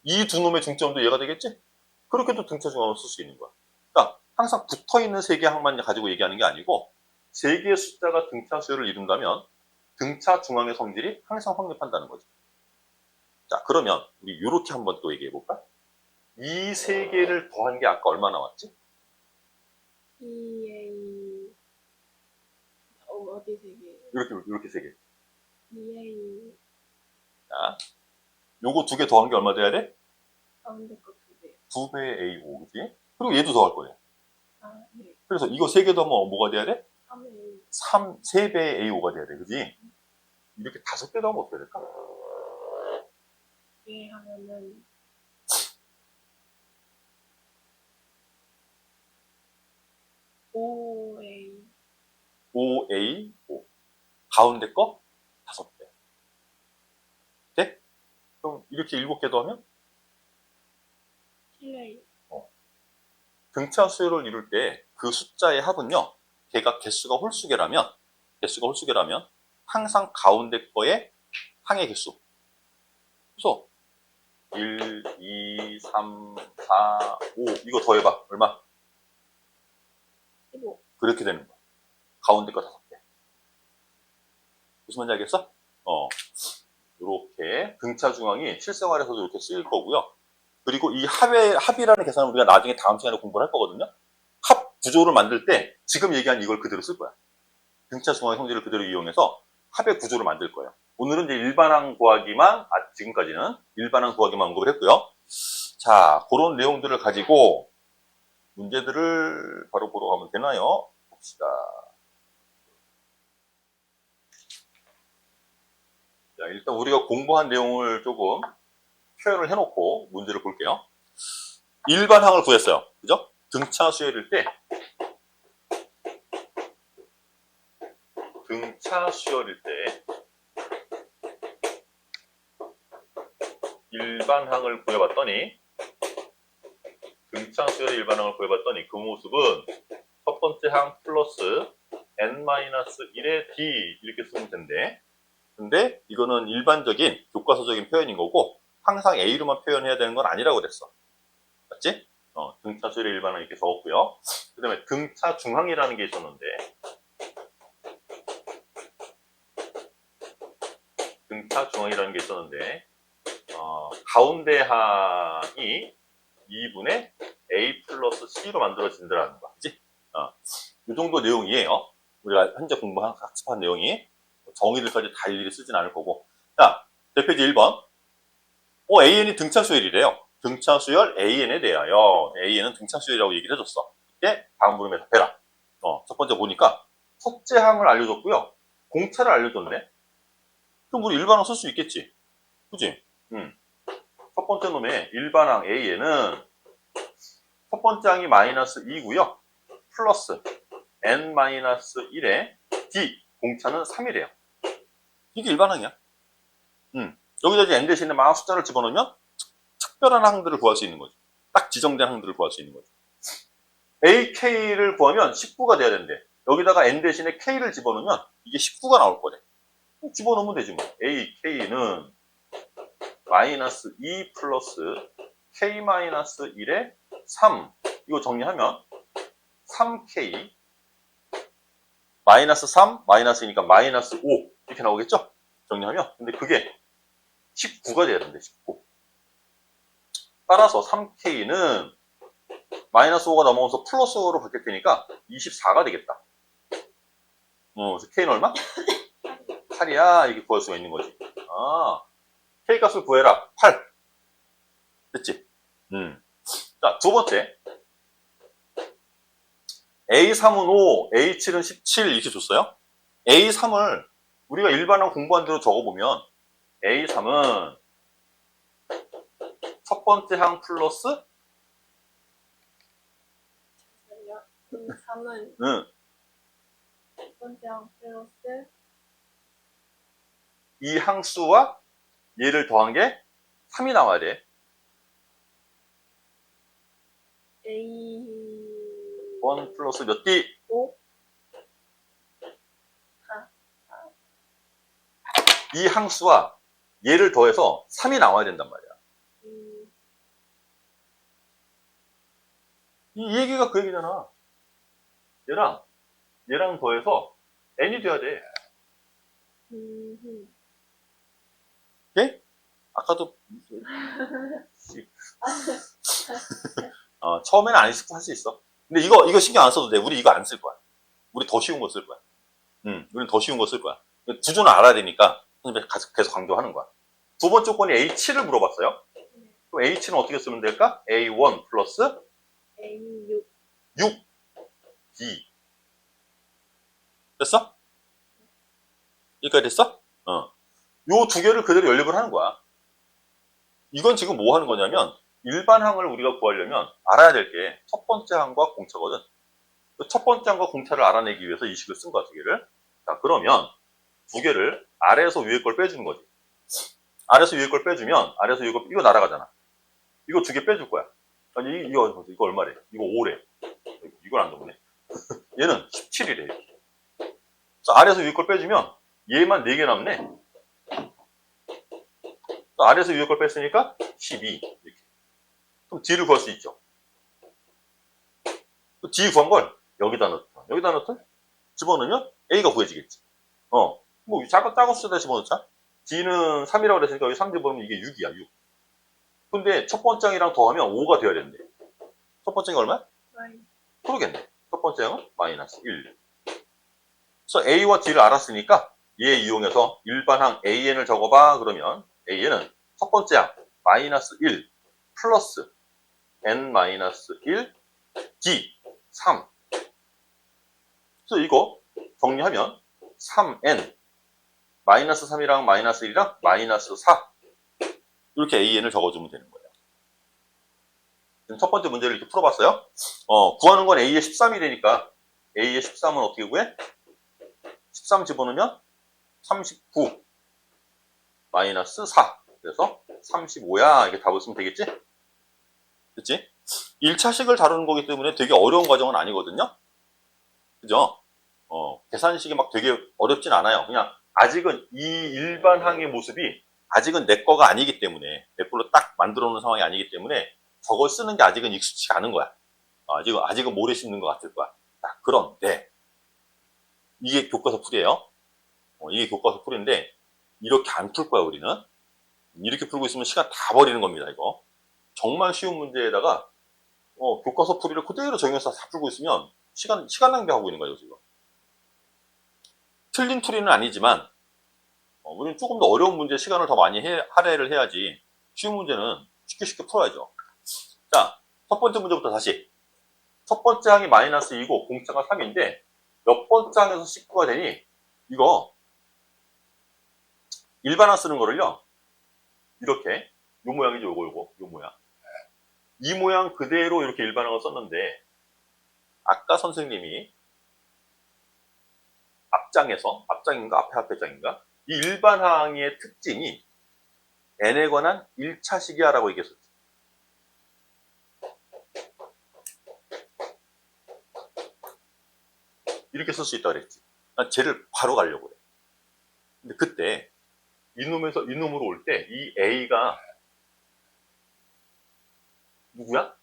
이 두 놈의 중점도 얘가 되겠지? 그렇게도 등차 중앙을 쓸 수 있는 거야. 그러니까 항상 붙어있는 세 개 항만 가지고 얘기하는 게 아니고 세 개의 숫자가 등차 수열을 이룬다면 등차 중앙의 성질이 항상 확립한다는 거지. 자, 그러면 우리 이렇게 한번 또 얘기해 볼까? 이 세 개를 더한 게 아까 얼마 나왔지? EA 어디 세 개? 이렇게 세 개. EA 자, 요거 두 개 더한 게 얼마 돼야 돼? 가운데 거 두 개. 2배의 A5, 그지? 그리고 얘도 더할 거예요. 아, 네. 그래서 이거 세 개 더하면 뭐가 돼야 돼? 3A 3배의 A5가 돼야 돼, 그지? 이렇게 5배 더하면 어떻게 될까? 예 하면은 5A 5A5. 가운데 거 5배. 돼? 그럼 이렇게 7개 더하면? 7A 등차 수열을 이룰 때 그 숫자의 합은요, 걔가 개수가 홀수계라면 항상 가운데 거의 항의 개수. 그래서 1, 2, 3, 4, 5 이거 더해봐. 얼마? 15 그렇게 되는 거야. 가운데 거 5배. 무슨 말인지 알겠어? 이렇게 등차 중앙이 실생활에서도 이렇게 쓰일 거고요. 그리고 이 합이라는 계산은 우리가 나중에 다음 시간에 공부를 할 거거든요. 합 구조를 만들 때 지금 얘기한 이걸 그대로 쓸 거야. 등차 중앙의 성질을 그대로 이용해서 합의 구조를 만들 거예요. 오늘은 이제 일반항 구하기만, 지금까지는 일반항 구하기만 언급을 했고요. 자, 그런 내용들을 가지고 문제들을 바로 보러 가면 되나요? 봅시다. 자, 일단 우리가 공부한 내용을 조금 표현을 해놓고 문제를 볼게요. 일반항을 구했어요. 그죠? 등차 수열일 때 일반항을 구해봤더니 등차 수열의 일반항을 구해봤더니 그 모습은 첫 번째 항 플러스 n-1의 d 이렇게 쓰면 된대. 근데 이거는 일반적인 교과서적인 표현인 거고 항상 a로만 표현해야 되는 건 아니라고 그랬어. 맞지? 등차 수열의 일반항 이렇게 적었고요. 그 다음에 등차 중항이라는 게 있었는데 가운데 항이 2분의 a 플러스 c로 만들어진다는 거. 그치? 이 정도 내용이에요. 우리가 현재 학습한 내용이 정의들까지 다 일일이 쓰진 않을 거고. 자, 대표지 1번. AN이 등차 수열이래요. 등차 수열 AN에 대하여 AN은 등차 수열이라고 얘기를 해줬어. 이때 다음 물음에 답해라. 첫 번째 보니까 첫째 항을 알려줬고요. 공차를 알려줬네. 그럼 우리 일반항 쓸 수 있겠지. 그치? 첫 번째 놈의 일반항 A에는 첫 번째 항이 마이너스 2고요. 플러스 n-1에 D 공차는 3이래요. 이게 일반항이야. 여기다 이제 n 대신에 막 숫자를 집어넣으면 특별한 항들을 구할 수 있는 거지. 딱 지정된 항들을 구할 수 있는 거지. AK를 구하면 19가 돼야 되는데 여기다가 n 대신에 K를 집어넣으면 이게 19가 나올 거래. 집어넣으면 되지 뭐. AK는 마이너스 2 플러스 K-1에 3 이거 정리하면 3K 마이너스 3 마이너스니까 마이너스 5 이렇게 나오겠죠? 정리하면 근데 그게 19가 돼야 되는데 19 따라서 3K는 마이너스 5가 넘어가서 플러스 5로 바뀔 테니까 24가 되겠다. 그래서 K는 얼마? 8이야 이렇게 구할 수가 있는 거지. K 값을 구해라. 8. 됐지? 자, 두 번째. A3은 5, A7은 17 이렇게 줬어요. A3을 우리가 일반항 공부한 대로 적어보면 A3은 첫 번째 항 플러스 잠시만요. 3은 첫 번째 항 플러스 이 항수와 얘를 더한 게 3이 나와야 돼. A 1 플러스 몇 D? 5 이 항수와 얘를 더해서 3이 나와야 된단 말이야. 이 얘기가 그 얘기잖아. 얘랑 더해서 n이 돼야 돼. 오케이? 아까도 처음에는 안 익숙할 수 있어. 근데 이거 신경 안 써도 돼. 우리 이거 안 쓸 거야. 우리 더 쉬운 거 쓸 거야. 우리는 더 쉬운 거 쓸 거야. 구조는 알아야 되니까 계속 강조하는 거야. 두 번째 조건이 H를 물어봤어요. 그럼 H는 어떻게 쓰면 될까? A1 플러스 A6 6D. 됐어? 여기까지 됐어? 요 두 개를 그대로 연립을 하는 거야. 이건 지금 뭐 하는 거냐면 일반항을 우리가 구하려면 알아야 될 게 첫 번째 항과 공차거든. 그 첫 번째 항과 공차를 알아내기 위해서 이 식을 쓴 거야, 두 개를. 자, 그러면 두 개를 아래에서 위에 걸 빼주는 거지. 아래에서 위에 걸 빼주면 아래에서 위에 걸 이거 날아가잖아. 이거 두 개 빼줄 거야. 아니, 이거 얼마래? 이거 5래. 이걸 안 적네. 얘는 17이래. 그래서 아래에서 위에 걸 빼주면 얘만 4개 남네. 아래에서 위에 걸 뺐으니까 12. 이렇게. 그럼 D를 구할 수 있죠. D 구한 걸 여기다 넣자. 집어넣으면 A가 구해지겠지. 뭐 작은 숫자 집어넣자. D는 3이라고 그랬으니까 여기 3 집어넣으면 이게 6이야, 6. 근데 첫 번째 항이랑 더하면 5가 돼야 되는데. 첫 번째 항이 얼마야? 그러겠네. 첫 번째 항은 마이너스 1. 그래서 A와 D를 알았으니까 얘 이용해서 일반항 AN을 적어봐. 그러면 AN은 첫 번째 항 마이너스 1 플러스 N 마이너스 1 D 3. 그래서 이거 정리하면 3N 마이너스 3이랑 마이너스 1이랑 마이너스 4 이렇게 AN을 적어주면 되는 거예요. 지금 첫 번째 문제를 이렇게 풀어봤어요. 구하는 건 A의 13이 되니까 A의 13은 어떻게 구해? 13 집어넣으면 39 마이너스 4. 그래서 35야. 이렇게 답을 쓰면 되겠지? 그치? 1차식을 다루는 거기 때문에 되게 어려운 과정은 아니거든요. 그죠? 계산식이 막 되게 어렵진 않아요. 그냥 아직은 이 일반항의 모습이 아직은 내 거가 아니기 때문에 내 걸로 딱 만들어 놓은 상황이 아니기 때문에 저걸 쓰는 게 아직은 익숙치가 않은 거야. 아직은 모래 씹는 것 같을 거야. 자, 그런데 이게 교과서 풀이에요. 이게 교과서 풀인데 이렇게 안 풀 거야, 우리는. 이렇게 풀고 있으면 시간 다 버리는 겁니다, 이거. 정말 쉬운 문제에다가 교과서 풀이를 그대로 적용해서 다 풀고 있으면 시간 낭비하고 있는 거예요, 지금. 틀린 풀이는 아니지만 우리는 조금 더 어려운 문제에 시간을 더 많이 할애를 해야지 쉬운 문제는 쉽게 풀어야죠. 자, 첫 번째 문제부터 다시. 첫 번째 항이 마이너스 2고 공차가 3인데 몇 번째 항에서 19가 되니 이거 일반항 쓰는 거를요. 이렇게 요 모양이죠, 요거 요 모양. 이 모양 그대로 이렇게 일반항을 썼는데 아까 선생님이 앞장인가 앞에장인가 이 일반항의 특징이 n에 관한 1차식이야 라고 얘기했었지. 이렇게 쓸 수 있다고 그랬지. 난 쟤를 바로 가려고 해. 근데 그때 이놈으로 올 때 이 A가 누구야?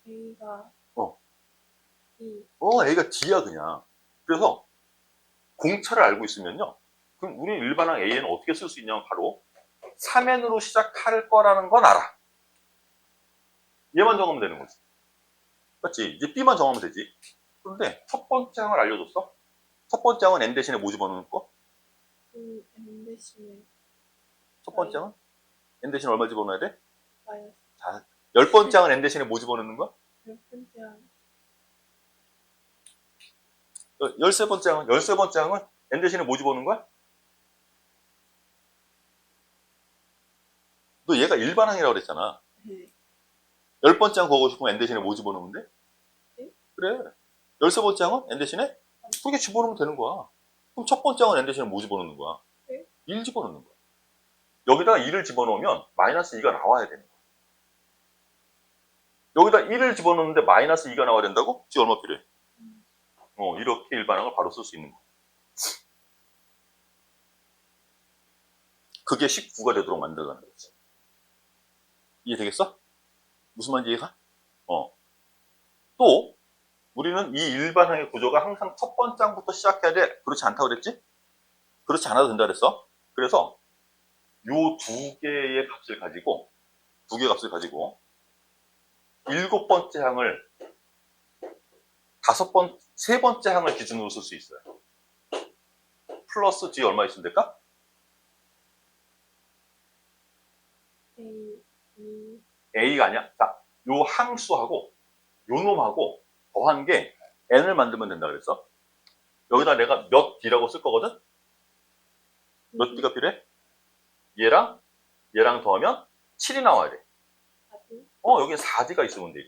A가 D A가 D야 그냥. 그래서 공차를 알고 있으면요. 그럼 우리 일반항 AN은 어떻게 쓸 수 있냐면 바로 3n으로 시작할 거라는 건 알아. 얘만 정하면 되는 거지. 맞지? 이제 B만 정하면 되지. 그런데 첫 번째 항을 알려줬어. 첫 번째 항은 N 대신에 뭐 집어넣는 거? N 대신에 첫 번째 항은 N 대신에 얼마 집어넣어야 돼? 마이너스 자, 10번째 항은 N 대신에 뭐 집어넣는 거야? 10번째 항 13번째 항은 N 대신에 뭐 집어넣는 거야? 너 얘가 일반항이라고 그랬잖아. 네. 10번째 항 구하고 싶으면 N 대신에 뭐 집어넣으면 돼? 네? 그래. 13번째 항은 N 대신에 2개 집어넣으면 되는 거야. 그럼 첫 번째 항은 N 대신에 뭐 집어넣는 거야? 네? 1 집어넣는 거야. 여기다가 2를 집어넣으면 마이너스 2가 나와야 되는 거야. 여기다 1을 집어넣는데 마이너스 2가 나와야 된다고? 지금 얼마 필요해? 이렇게 일반항을 바로 쓸 수 있는 거야. 그게 19가 되도록 만들어가는 거지. 이해되겠어? 무슨 말인지 이해가? 또 우리는 이 일반항의 구조가 항상 첫 번째 항부터 시작해야 돼. 그렇지 않다고 그랬지? 그렇지 않아도 된다 그랬어. 그래서 요 두 개의 값을 가지고 일곱 번째 항을 세 번째 항을 기준으로 쓸 수 있어요. 플러스 뒤에 얼마 있으면 될까? A, E, A가 아니야. 자, 요 항수하고 요 놈하고 더한 게 n을 만들면 된다 그랬어. 여기다 내가 몇 D라고 쓸 거거든? 몇 D가 필요해? 얘랑 더하면 7이 나와야 돼. 4D, 여기에 4D가 있으면 돼.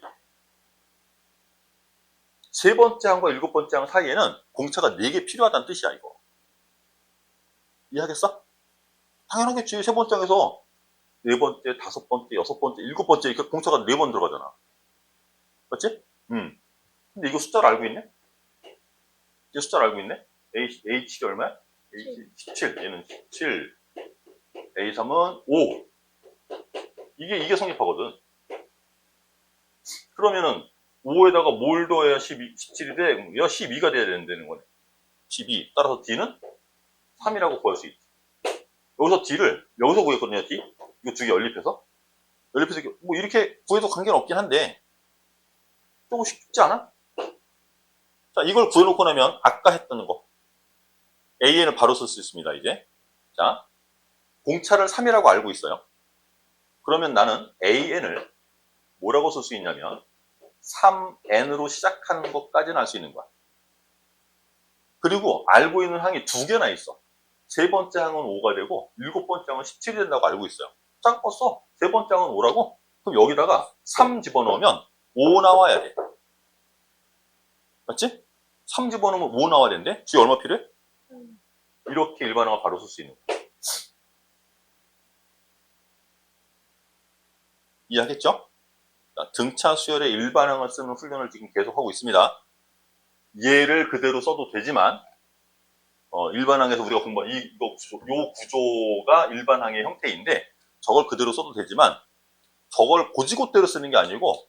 세 번째 항과 일곱 번째 항 사이에는 공차가 4개 필요하다는 뜻이야, 이거. 이해하겠어? 당연하겠지. 세 번째 항에서 네 번째, 다섯 번째, 여섯 번째, 일곱 번째 이렇게 공차가 4번 들어가잖아. 맞지? 근데 이거 숫자를 알고 있네? 이제 숫자를 알고 있네? A7이 얼마야? A7 17. 얘는 17. A3은 5. 이게 성립하거든. 그러면은 5에다가 뭘 더해야 17이 돼? 얘가 12가 돼야 된다는 거네. 12. 따라서 D는 3이라고 구할 수 있지. 여기서 D를, 여기서 구했거든요, D. 이거 두 개 연립해서. 뭐 이렇게 구해도 관계는 없긴 한데, 조금 쉽지 않아? 자, 이걸 구해놓고 나면 아까 했던 거. AN을 바로 쓸 수 있습니다, 이제. 자, 공차를 3이라고 알고 있어요. 그러면 나는 AN을 뭐라고 쓸 수 있냐면, 3N으로 시작하는 것까지는 알 수 있는 거야. 그리고 알고 있는 항이 두 개나 있어. 세 번째 항은 5가 되고, 일곱 번째 항은 17이 된다고 알고 있어요. 짱 껐어. 세 번째 항은 5라고? 그럼 여기다가 3 집어넣으면 5 나와야 돼. 맞지? 3 집어넣으면 5 나와야 되는데, 뒤에 얼마 필요해? 이렇게 일반항을 바로 쓸 수 있는 거야. 이해하겠죠? 등차 수열의 일반항을 쓰는 훈련을 지금 계속하고 있습니다. 얘를 그대로 써도 되지만, 일반항에서 우리가 공부한 요 구조가 일반항의 형태인데, 저걸 그대로 써도 되지만, 저걸 고지고대로 쓰는 게 아니고,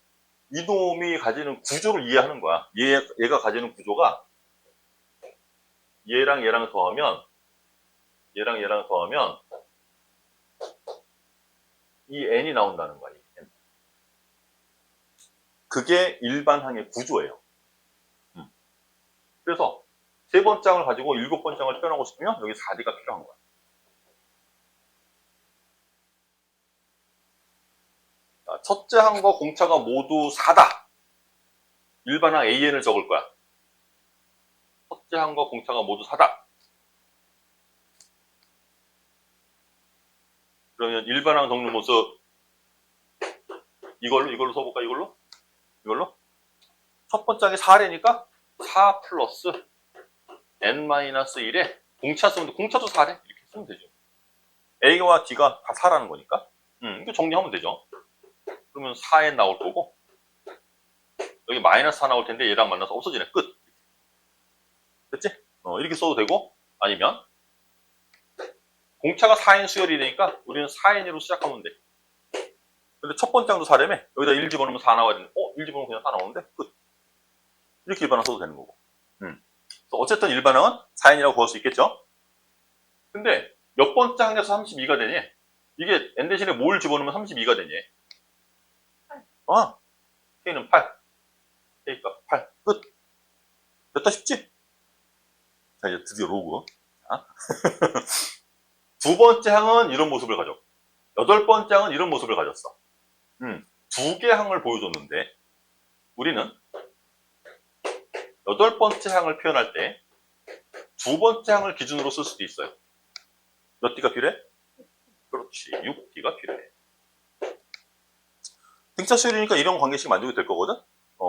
이놈이 가지는 구조를 이해하는 거야. 얘가 가지는 구조가, 얘랑 더하면, 이 n이 나온다는 거야, 이 n. 그게 일반항의 구조예요. 그래서 세 번째 항을 가지고 일곱 번째 항을 표현하고 싶으면 여기 4D가 필요한 거야. 자, 첫째 항과 공차가 모두 4다. 일반항 AN을 적을 거야. 첫째 항과 공차가 모두 4다. 그러면 일반항 적는 모습 이걸로 써볼까? 이걸로? 첫 번째 항이 4래니까 4 플러스 n-1에 공차 쓰면 돼. 공차도 4래. 이렇게 쓰면 되죠. A와 D가 다 4라는 거니까. 이거 정리하면 되죠. 그러면 4n 나올 거고, 여기 마이너스 4 나올 텐데 얘랑 만나서 없어지네. 끝. 됐지? 이렇게 써도 되고, 아니면 공차가 4n 수열이 되니까 우리는 4n으로 시작하면 돼. 근데 첫 번째 항도 4래며 여기다 1 집어넣으면 4 나와야 되는데 1 집어넣으면 그냥 4 나오는데 끝. 이렇게 일반항 써도 되는 거고. 어쨌든 일반항은 4n이라고 구할 수 있겠죠? 근데 몇 번째 항에서 32가 되니? 이게 n 대신에 뭘 집어넣으면 32가 되니? 8. K는 8. K가 8. 끝. 됐다 싶지? 자, 이제 드디어 로그. 자. 두 번째 항은 이런 모습을 가졌고, 여덟 번째 항은 이런 모습을 가졌어. 두 개 항을 보여줬는데, 우리는 여덟 번째 항을 표현할 때, 두 번째 항을 기준으로 쓸 수도 있어요. 몇 D가 필요해? 그렇지. 6D가 필요해. 등차 수열이니까 이런 관계식 만들게 될 거거든?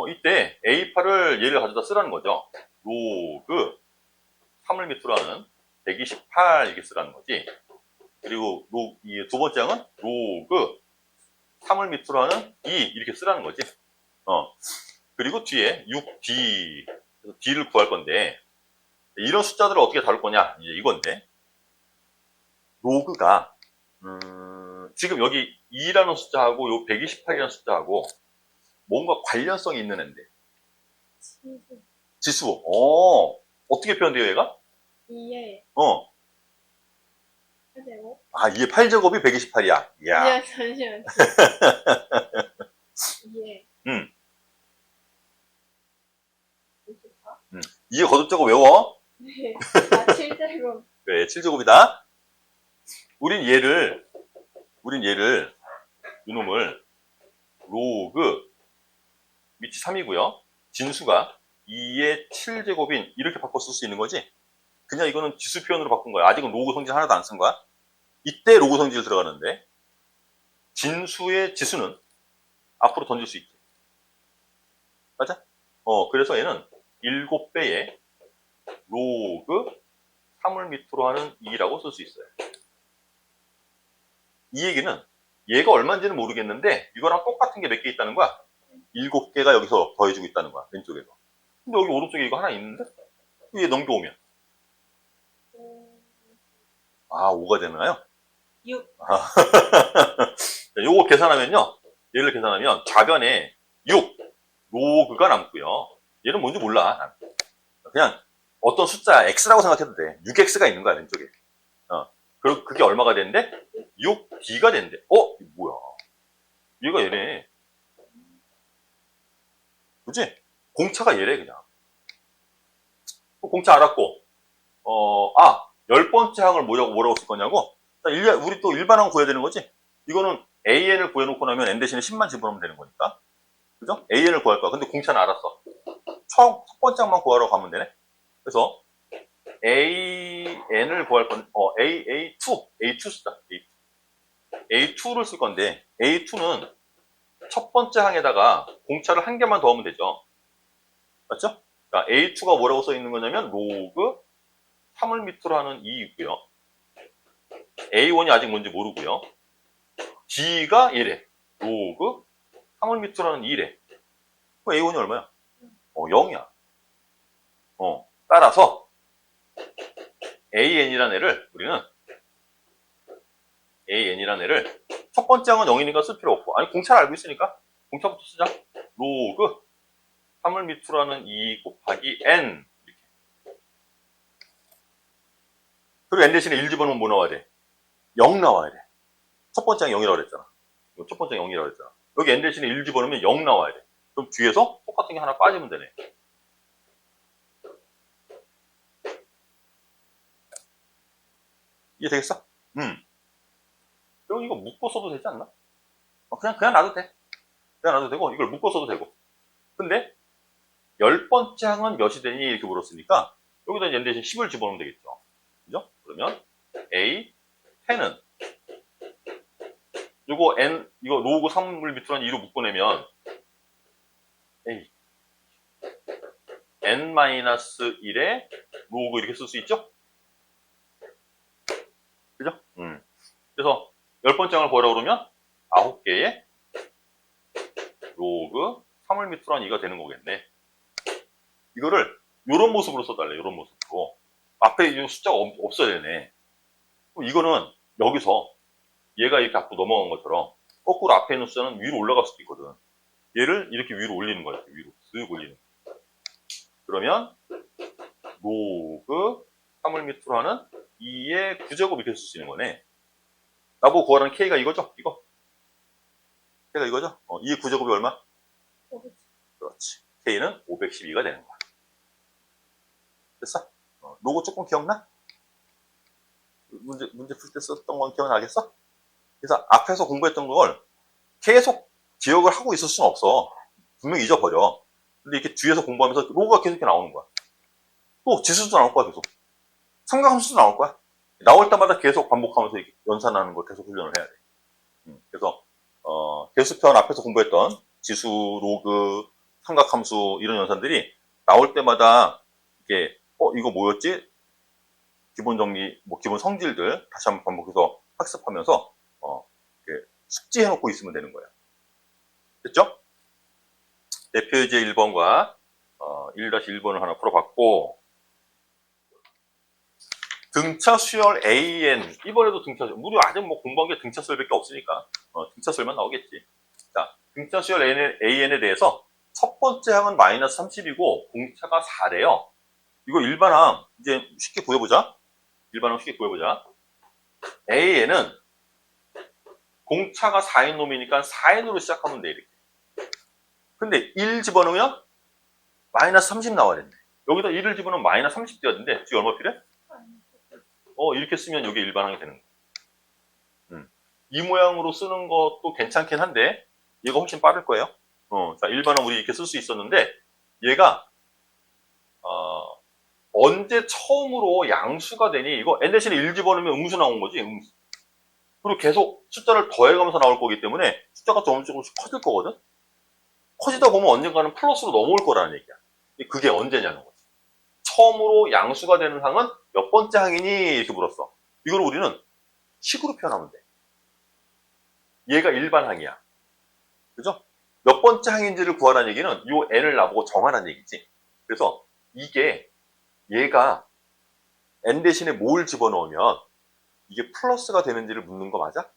이때 A8을 얘를 가져다 쓰라는 거죠. 로그 3을 밑으로 하는 128 이렇게 쓰라는 거지. 그리고 이 두 번째 항은 로그 3을 밑으로 하는 2 이렇게 쓰라는 거지. 그리고 뒤에 6D, 그래서 D를 구할 건데, 이런 숫자들을 어떻게 다룰 거냐, 이제 이건데, 로그가, 지금 여기 2라는 숫자하고 요 128이라는 숫자하고 뭔가 관련성이 있는 앤데, 지수. 지수, 어떻게 표현돼요, 얘가? 2에 어, 8제곱. 2의 8제곱이 128이야. 이야. 잠시만. 2에 음, 24. 2의 거듭제곱 외워. 네. 7제곱. 그래, 7제곱이다. 우린 얘를, 이놈을, 로그, 밑이 3이고요. 진수가 2의 7제곱인, 이렇게 바꿔 쓸 수 있는 거지? 그냥 이거는 지수 표현으로 바꾼 거야. 아직은 로그 성질 하나도 안 쓴 거야. 이때 로그 성질 들어가는데, 진수의 지수는 앞으로 던질 수 있지. 맞아? 그래서 얘는 7배의 로그 3을 밑으로 하는 2라고 쓸 수 있어요. 이 얘기는 얘가 얼마인지는 모르겠는데 이거랑 똑같은 게 몇 개 있다는 거야. 7개가 여기서 더해주고 있다는 거야. 왼쪽에서. 근데 여기 오른쪽에 이거 하나 있는데 얘 넘겨오면 5가 되나요? 6. 요거 계산하면요. 얘를 계산하면 좌변에 6 로그가 남고요. 얘는 뭔지 몰라. 난. 그냥 어떤 숫자 x라고 생각해도 돼. 6x가 있는 거야, 왼쪽에. 그리고 그게 얼마가 되는데? 6d가 된대. 이거 뭐야? 얘가 얘네. 그치? 공차가 얘래, 그냥. 공차 알았고, 10번째 항을 뭐라고 쓸 거냐고? 우리 또 일반항 구해야 되는 거지? 이거는 AN을 구해놓고 나면 N 대신에 10만 집어넣으면 되는 거니까. 그죠? AN을 구할 거야. 근데 공차는 알았어. 첫 번째 항만 구하러 가면 되네? 그래서, AN을 구할 건, A2 쓰자. A2를 쓸 건데, A2는 첫 번째 항에다가 공차를 한 개만 더하면 되죠. 맞죠? 그러니까 A2가 뭐라고 써 있는 거냐면, 로그 3을 밑으로 하는 2이고요. A1이 아직 뭔지 모르고요. D가 얘래. 로그 3을 밑으로 하는 2래. 그럼 A1이 얼마야? 0이야. 따라서 AN이라는 애를 우리는 첫 번째 항은 0이니까 쓸 필요 없고, 아니 공차를 알고 있으니까 공차부터 쓰자. 로그 3을 밑으로 하는 2 곱하기 n 이렇게. 그리고 n 대신에 1 집어넣으면 뭐 나와야 돼? 0 나와야 돼. 첫 번째 항 0이라고 그랬잖아. 첫 번째 항 0이라고 그랬잖아. 여기 n 대신에 1 집어넣으면 0 나와야 돼. 그럼 뒤에서 똑같은 게 하나 빠지면 되네. 이해되겠어? 그럼 이거 묶어 써도 되지 않나? 그냥 놔도 돼. 그냥 놔도 되고, 이걸 묶어 써도 되고. 근데, 10번째 항은 몇이 되니? 이렇게 물었으니까, 여기다 이제 n 대신 10을 집어넣으면 되겠죠. 그죠? 그러면, A, 10은, 이거 로그 3을 밑으로 한 2로 묶어내면, A, n-1의 로그 이렇게 쓸 수 있죠? 그죠? 그래서 10번째 항을 구하라고 그러면 9개의 로그 3을 밑으로 한 2가 되는 거겠네. 이거를 이런 모습으로 써달래. 이런 모습으로. 앞에 이 숫자가 없어야 되네. 그럼 이거는 여기서 얘가 이렇게 앞으로 넘어간 것처럼 거꾸로 앞에 있는 숫자는 위로 올라갈 수도 있거든. 얘를 이렇게 위로 올리는 거야. 이렇게 위로 쓱 올리는 거야. 그러면 로그 3을 밑으로 하는 2의 9제곱 이렇게 쓸 수 있는 거네. 나보고 구하라는 K가 이거죠? 이거. K가 이거죠? 2의 9제곱이 얼마? 510. 그렇지. K는 512가 되는 거야. 됐어? 로고 조금 기억나? 문제 풀 때 썼던 건 기억나겠어? 그래서 앞에서 공부했던 걸 계속 기억을 하고 있을 수는 없어. 분명히 잊어버려. 근데 이렇게 뒤에서 공부하면서 로고가 계속 나오는 거야. 또 지수도 나올 거야, 계속. 삼각함수도 나올 거야. 나올 때마다 계속 반복하면서 이렇게 연산하는 걸 계속 훈련을 해야 돼. 그래서, 개수편 앞에서 공부했던 지수, 로그, 삼각함수 이런 연산들이 나올 때마다 이게 이거 뭐였지? 기본 정리, 기본 성질들 다시 한번 반복해서 학습하면서 이렇게 숙지해놓고 있으면 되는 거예요. 됐죠? 대표제 1번과 1-1번을 하나 풀어봤고, 등차 수열 AN. 이번에도 등차 수열. 우리 아직 뭐 공부한 게 등차 수열밖에 없으니까, 등차 수열만 나오겠지. 자, 등차 수열 AN에 대해서 첫 번째 항은 마이너스 30이고, 공차가 4래요. 이거 일반항, 이제 쉽게 구해보자. 일반항 쉽게 구해보자. AN은 공차가 4인 놈이니까 4인으로 시작하면 돼, 이렇게. 근데 1 집어넣으면 마이너스 30 나와야 된대. 여기다 1을 집어넣으면 마이너스 30 돼야 된대. 지금 얼마 필요해? 이렇게 쓰면 이게 일반항이 되는 거야. 이 모양으로 쓰는 것도 괜찮긴 한데, 얘가 훨씬 빠를 거예요. 자, 일반항 우리 이렇게 쓸 수 있었는데, 얘가, 언제 처음으로 양수가 되니, 이거 n 대신에 1 집어넣으면 음수 나온 거지, 음수. 그리고 계속 숫자를 더해가면서 나올 거기 때문에 숫자가 조금씩 커질 거거든? 커지다 보면 언젠가는 플러스로 넘어올 거라는 얘기야. 그게 언제냐는 거지. 처음으로 양수가 되는 항은 몇 번째 항이니? 이렇게 물었어. 이걸 우리는 식으로 표현하면 돼. 얘가 일반항이야. 그죠? 몇 번째 항인지를 구하라는 얘기는 요 n을 나보고 정하라는 얘기지. 그래서 이게 얘가 n 대신에 뭘 집어넣으면 이게 플러스가 되는지를 묻는 거 맞아?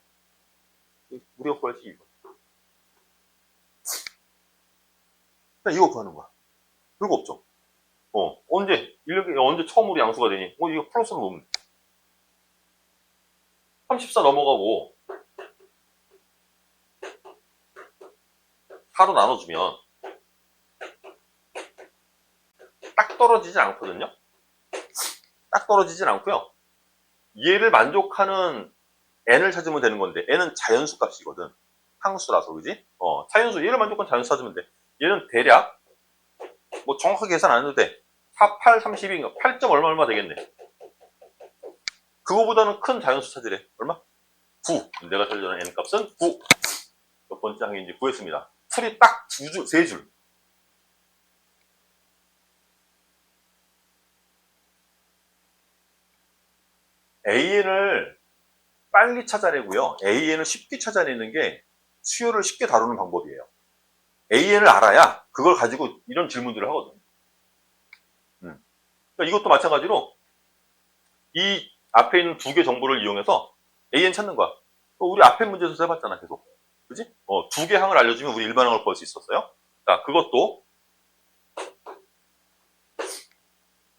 우리가 구할 수 이거. 그냥 이거 구하는 거야. 별거 없죠? 언제 처음으로 양수가 되니? 이거 플러스로 놓으면 돼. 34 넘어가고 4로 나눠주면 딱 떨어지진 않거든요? 딱 떨어지진 않고요. 얘를 만족하는 n을 찾으면 되는 건데, n은 자연수 값이거든. 항수라서, 그지? 자연수, 얘를 만족하는 자연수 찾으면 돼. 얘는 대략, 뭐 정확하게 계산 안 해도 돼. 4, 8, 32인가? 8점 얼마 되겠네. 그거보다는 큰 자연수 찾으래. 얼마? 9. 내가 찾으려는 n 값은 9. 몇 번째 항인지 구했습니다. 풀이 딱 3줄. AN을 빨리 찾아내고요. AN을 쉽게 찾아내는 게 수열을 쉽게 다루는 방법이에요. AN을 알아야 그걸 가지고 이런 질문들을 하거든요. 그러니까 이것도 마찬가지로 이 앞에 있는 두 개 정보를 이용해서 AN 찾는 거야. 우리 앞에 문제에서 해봤잖아, 계속. 그지? 두 개 항을 알려주면 우리 일반항을 구할 수 있었어요. 자, 그것도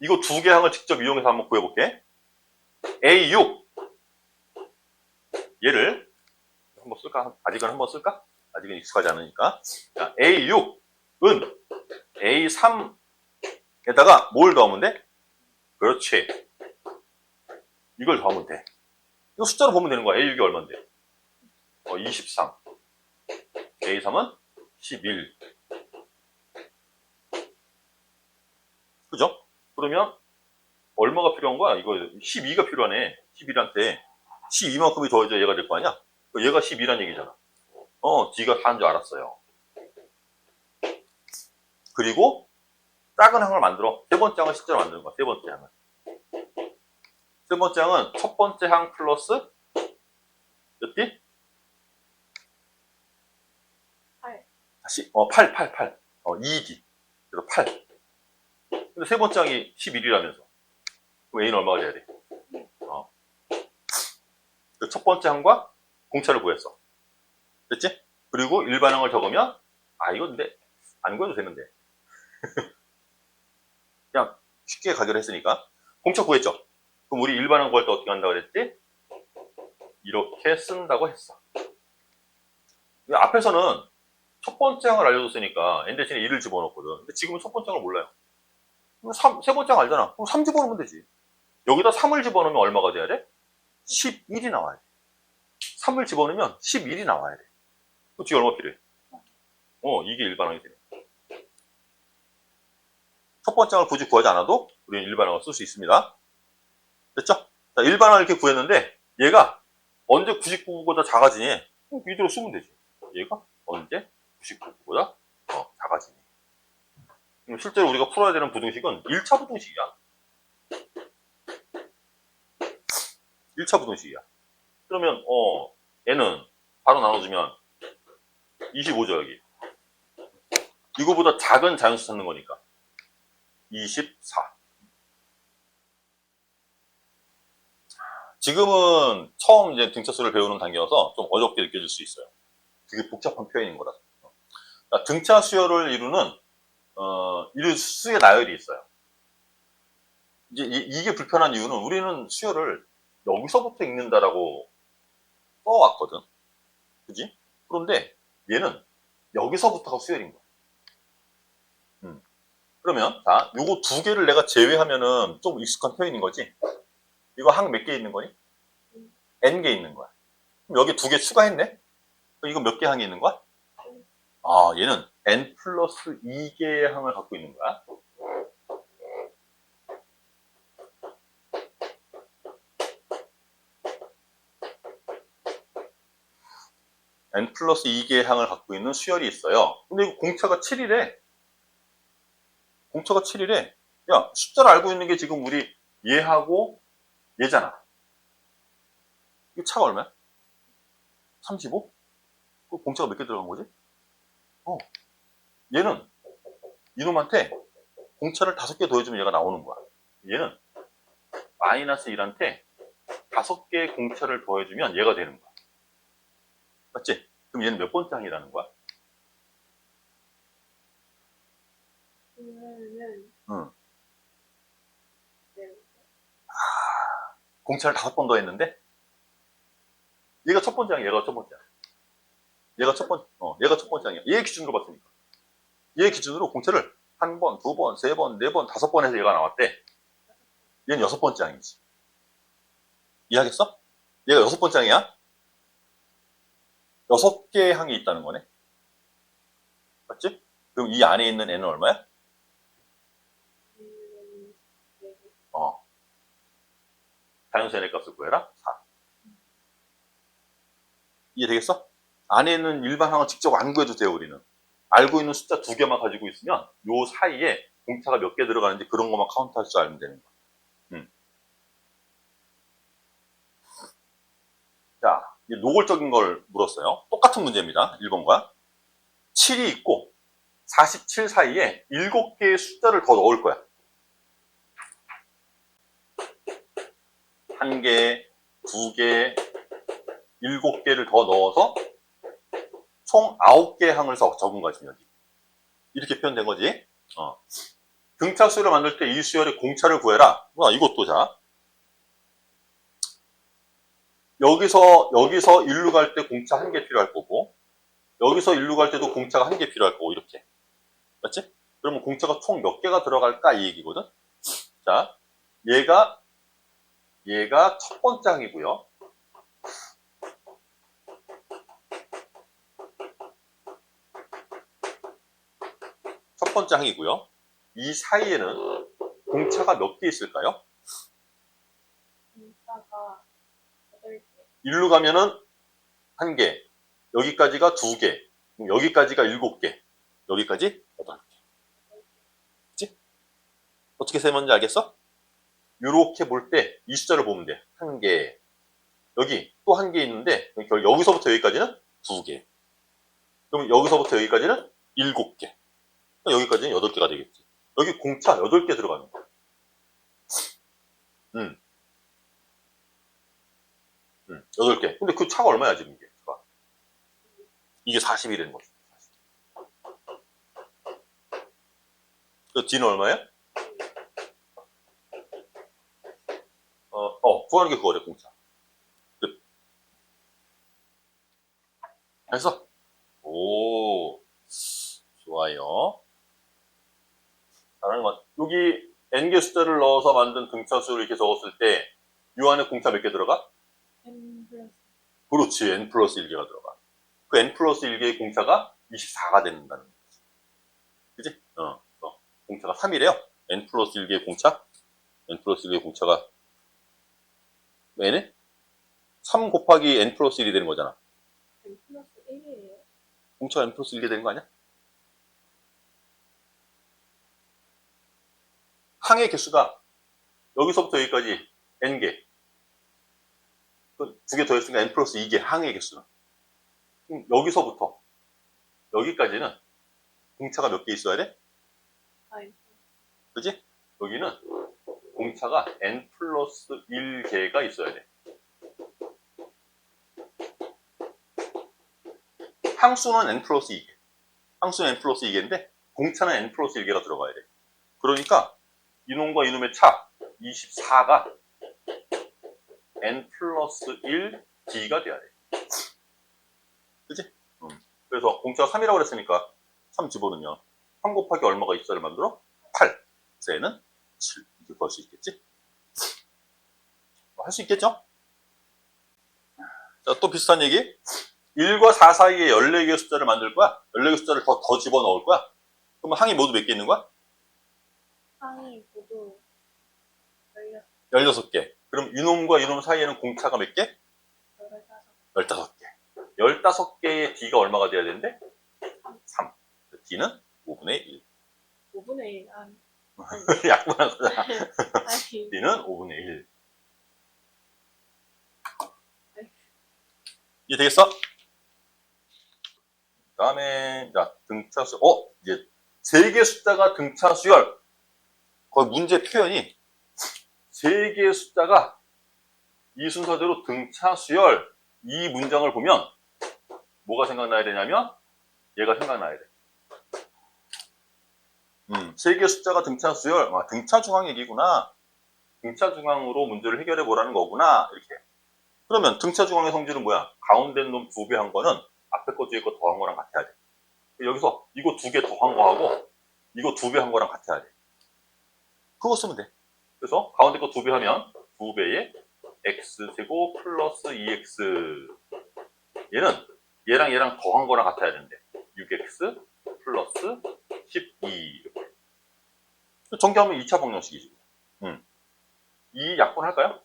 이거 두 개 항을 직접 이용해서 한번 구해볼게. A6 얘를 한번 쓸까? 아직은 한번 쓸까? 아직은 익숙하지 않으니까. 자, A6은 A3에다가 뭘 더하면 돼? 그렇지. 이걸 더하면 돼. 이거 숫자로 보면 되는 거야. A6이 얼마인데? 23. A3은 11. 그죠? 그러면 얼마가 필요한 거야? 이거 12가 필요하네. 11한테 12만큼이 더해져 얘가 될 거 아니야? 얘가 12란 얘기잖아. D가 4인 줄 알았어요. 그리고 작은 항을 만들어. 세 번째 항을 실제로 만드는 거야. 세 번째 항은. 세 번째 항은 첫 번째 항 플러스 몇 개? 8. 다시 8. 2기. 그래서 8. 근데 세 번째 항이 11이라면서. 그럼 A는 얼마가 돼야 돼? 첫 번째 항과 공차를 구했어. 됐지? 그리고 일반항을 적으면 이거 근데 안 구해도 되는데. 그냥 쉽게 가기로 했으니까. 공차 구했죠? 그럼 우리 일반항 구할 때 어떻게 한다고 그랬지? 이렇게 쓴다고 했어. 앞에서는 첫 번째 항을 알려줬으니까 n 대신에 1을 집어넣었거든. 근데 지금은 첫 번째 항을 몰라요. 그럼 세 번째 항 알잖아. 그럼 3 집어넣으면 되지. 여기다 3을 집어넣으면 얼마가 돼야 돼? 11이 나와야 돼. 3을 집어넣으면 11이 나와야 돼. 그 뒤에 얼마 필요해? 이게 일반항이 되네. 첫 번째 항을 굳이 구하지 않아도 우리는 일반항을 쓸 수 있습니다. 됐죠? 자, 일반항을 이렇게 구했는데 얘가 언제 99보다 작아지니? 이대로 쓰면 되지. 얘가 언제 99보다 작아지니? 실제로 우리가 풀어야 되는 부등식은 1차 부등식이야. 1차 부등식이야. 그러면 n은 바로 나눠주면 25죠, 여기. 이거보다 작은 자연수 찾는 거니까. 24. 지금은 처음 이제 등차수를 배우는 단계여서 좀 어렵게 느껴질 수 있어요. 되게 복잡한 표현인 거라서. 그러니까 등차 수열을 이루는, 이루 수의 나열이 있어요. 이제 이게 불편한 이유는 우리는 수열을 여기서부터 읽는다라고 써왔거든. 그지? 그런데 얘는 여기서부터가 수열인 거야. 그러면, 자, 요거 두 개를 내가 제외하면은 좀 익숙한 표현인 거지? 이거 항 몇 개 있는 거니? N개 있는 거야. 그럼 여기 두 개 추가했네? 그럼 이거 몇 개 항이 있는 거야? 아, 얘는 N 플러스 2개의 항을 갖고 있는 거야. N 플러스 2개의 항을 갖고 있는 수열이 있어요. 근데 이거 공차가 7이래. 공차가 7이래. 야, 숫자를 알고 있는 게 지금 우리 얘하고 얘잖아. 이 차가 얼마야? 35? 그 공차가 몇 개 들어간 거지? 얘는 이놈한테 공차를 5개 더해주면 얘가 나오는 거야. 얘는 마이너스 1한테 5개의 공차를 더해주면 얘가 되는 거야. 맞지? 그럼 얘는 몇 번째 항이라는 거야? 그러면은 응. 네. 공차를 5번 더했는데 얘가 첫 번째 항이야. 얘가 첫 번째 항. 얘가 첫 번째 항이야. 얘 기준으로 봤으니까. 얘 기준으로 공차를 한 번, 두 번, 세 번, 네 번, 5번 해서 얘가 나왔대. 얘는 6번째 항이지. 이해하겠어? 얘가 6번째 항이야. 6개의 항이 있다는 거네. 맞지? 그럼 이 안에 있는 n은 얼마야? 자연수 n의 값을 구해라. 4. 이해되겠어? 안에 있는 일반 항은 직접 안 구해도 돼요, 우리는. 알고 있는 숫자 2개만 가지고 있으면 요 사이에 공차가 몇 개 들어가는지 그런 것만 카운트할 줄 알면 되는 거야. 자, 이제 노골적인 걸 물었어요. 똑같은 문제입니다. 1번과. 7이 있고 47 사이에 7개의 숫자를 더 넣을 거야. 1개, 2개, 7개를 더 넣어서 총 9개의 항을 적은 거야, 지금 여기. 이렇게 표현된 거지. 등차 수열을 만들 때 이 수열의 공차를 구해라. 이것도 자. 여기서 일로 갈 때 공차 1개 필요할 거고, 여기서 일로 갈 때도 공차가 1개 필요할 거고, 이렇게. 맞지? 그러면 공차가 총 몇 개가 들어갈까? 이 얘기거든? 자, 얘가 첫 번째 항이고요. 첫 번째 항이고요. 이 사이에는 공차가 몇 개 있을까요? 공차가 8개. 일로 가면은 1개, 여기까지가 2개, 여기까지가 7개, 여기까지 8개. 그치? 어떻게 세는지 알겠어? 이렇게 볼 때 이 숫자를 보면 돼. 1개. 여기 또 1개 있는데 여기서부터 여기까지는 2개. 그럼 여기서부터 여기까지는 7개. 여기까지는 8개가 되겠지. 여기 공차 8개 들어가는 거야. 8개. 근데 그 차가 얼마야, 지금 이게? 이게 40이라는 거지. 그 D는 얼마야? 구하는 게 그거래, 공차. 끝. 됐어? 오, 좋아요. 잘하는 것 같아. 여기 n개 숫자를 넣어서 만든 등차수를 이렇게 적었을 때, 이 안에 공차 몇 개 들어가? N 플러스. 그렇지, n 플러스 1개가 들어가. 그 n 플러스 1개의 공차가 24가 된다는 거지. 그지? 공차가 3이래요. n 플러스 1개의 공차? n 플러스 1개의 공차가 n에? 3 곱하기 n 플러스 1이 되는 거잖아. N 플러스 1이에요. 공차가 n 플러스 1개 되는 거 아니야? 항의 개수가 여기서부터 여기까지 n개. 2개 더했으니까 n 플러스 2개 항의 개수는. 여기서부터 여기까지는 공차가 몇 개 있어야 돼? N. 그지? 여기는 공차가 n 플러스 1개가 있어야 돼. 항수는 n 플러스 2개. 항수는 n 플러스 2개인데 공차는 n 플러스 1개가 들어가야 돼. 그러니까 이놈과 이놈의 차 24가 n 플러스 1d가 돼야 돼. 그치? 그래서 공차가 3이라고 그랬으니까 3 집어넣으면 3 곱하기 얼마가 있어야 만들어? 8. 쟤는 7. 이렇게 구할 수 있겠지? 할 수 있겠죠? 자, 또 비슷한 얘기. 1과 4 사이에 14개의 숫자를 만들 거야. 14개의 숫자를 더 집어넣을 거야. 그러면 항이 모두 몇 개 있는 거야? 항이 모두 16개. 그럼 이놈과 이놈 사이에는 공차가 몇 개? 15. 15개. 15개의 D가 얼마가 돼야 되는데? 3. D는 5분의 1. 5분의 1. 아니. 약분한 거잖아. 아니. D는 5분의 1. 이해 되겠어? 그 다음에, 자, 등차수. 이제, 3개의 숫자가 등차수열. 거기 문제 표현이, 3개의 숫자가 이 순서대로 등차수열. 이 문장을 보면, 뭐가 생각나야 되냐면, 얘가 생각나야 돼. 3개의 숫자가 등차수열. 등차중앙 얘기구나. 등차중앙으로 문제를 해결해 보라는 거구나. 이렇게. 그러면 등차중앙의 성질은 뭐야? 가운데 놈 2배 한 거는 앞에 거 뒤에 거 더한 거랑 같아야 돼. 여기서 이거 2개 더한 거하고 이거 2배 한 거랑 같아야 돼. 그거 쓰면 돼. 그래서 가운데 거 2배 하면 2배의 x제곱 플러스 2x. 얘는 얘랑 얘랑 더한 거랑 같아야 되는데 6x 플러스 12 이렇게. 정리하면 2차 방정식이지. 이 약분할까요?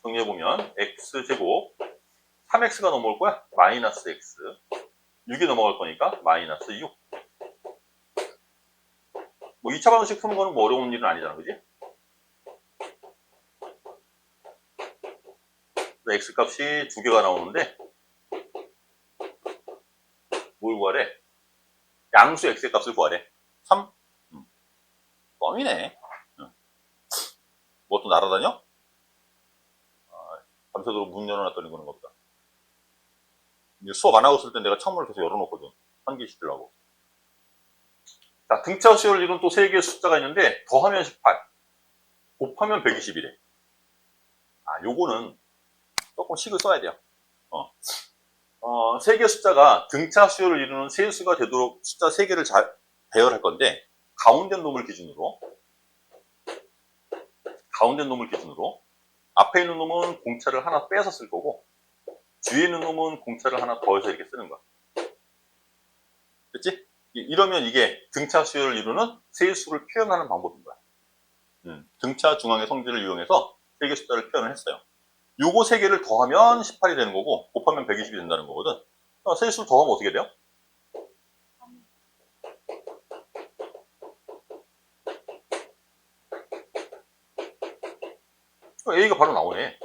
정리해보면 x제곱 3x가 넘어올 거야. 마이너스 x 6이 넘어갈 거니까 마이너스 6. 뭐 2차 방정식 푸는 거는 뭐 어려운 일은 아니잖아. 그지? x 값이 2개가 나오는데 뭘 구하래? 양수 x의 값을 구하래. 3? 껌이네. 뭐 또 날아다녀? 밤새도록 문 열어놨더니 그런 겁니다. 이제 수업 안 하고 있을 때 내가 창문을 계속 열어놓거든. 환기시키려고. 자, 등차수열 이론 또 3개의 숫자가 있는데 더하면 18, 곱하면 120이래. 요거는 조금 식을 써야 돼요. 3개의 숫자가 등차수열을 이루는 세수가 되도록 숫자 3개를 잘 배열할 건데 가운데 놈을 기준으로 앞에 있는 놈은 공차를 하나 빼서 쓸 거고 뒤에 있는 놈은 공차를 하나 더해서 이렇게 쓰는 거야. 그치? 이러면 이게 등차 수열을 이루는 세수를 표현하는 방법인 거야. 등차 중앙의 성질을 이용해서 3개 숫자를 표현을 했어요. 요거 3개를 더하면 18이 되는 거고 곱하면 120이 된다는 거거든. 세수를 더하면 어떻게 돼요? A가 바로 나오네.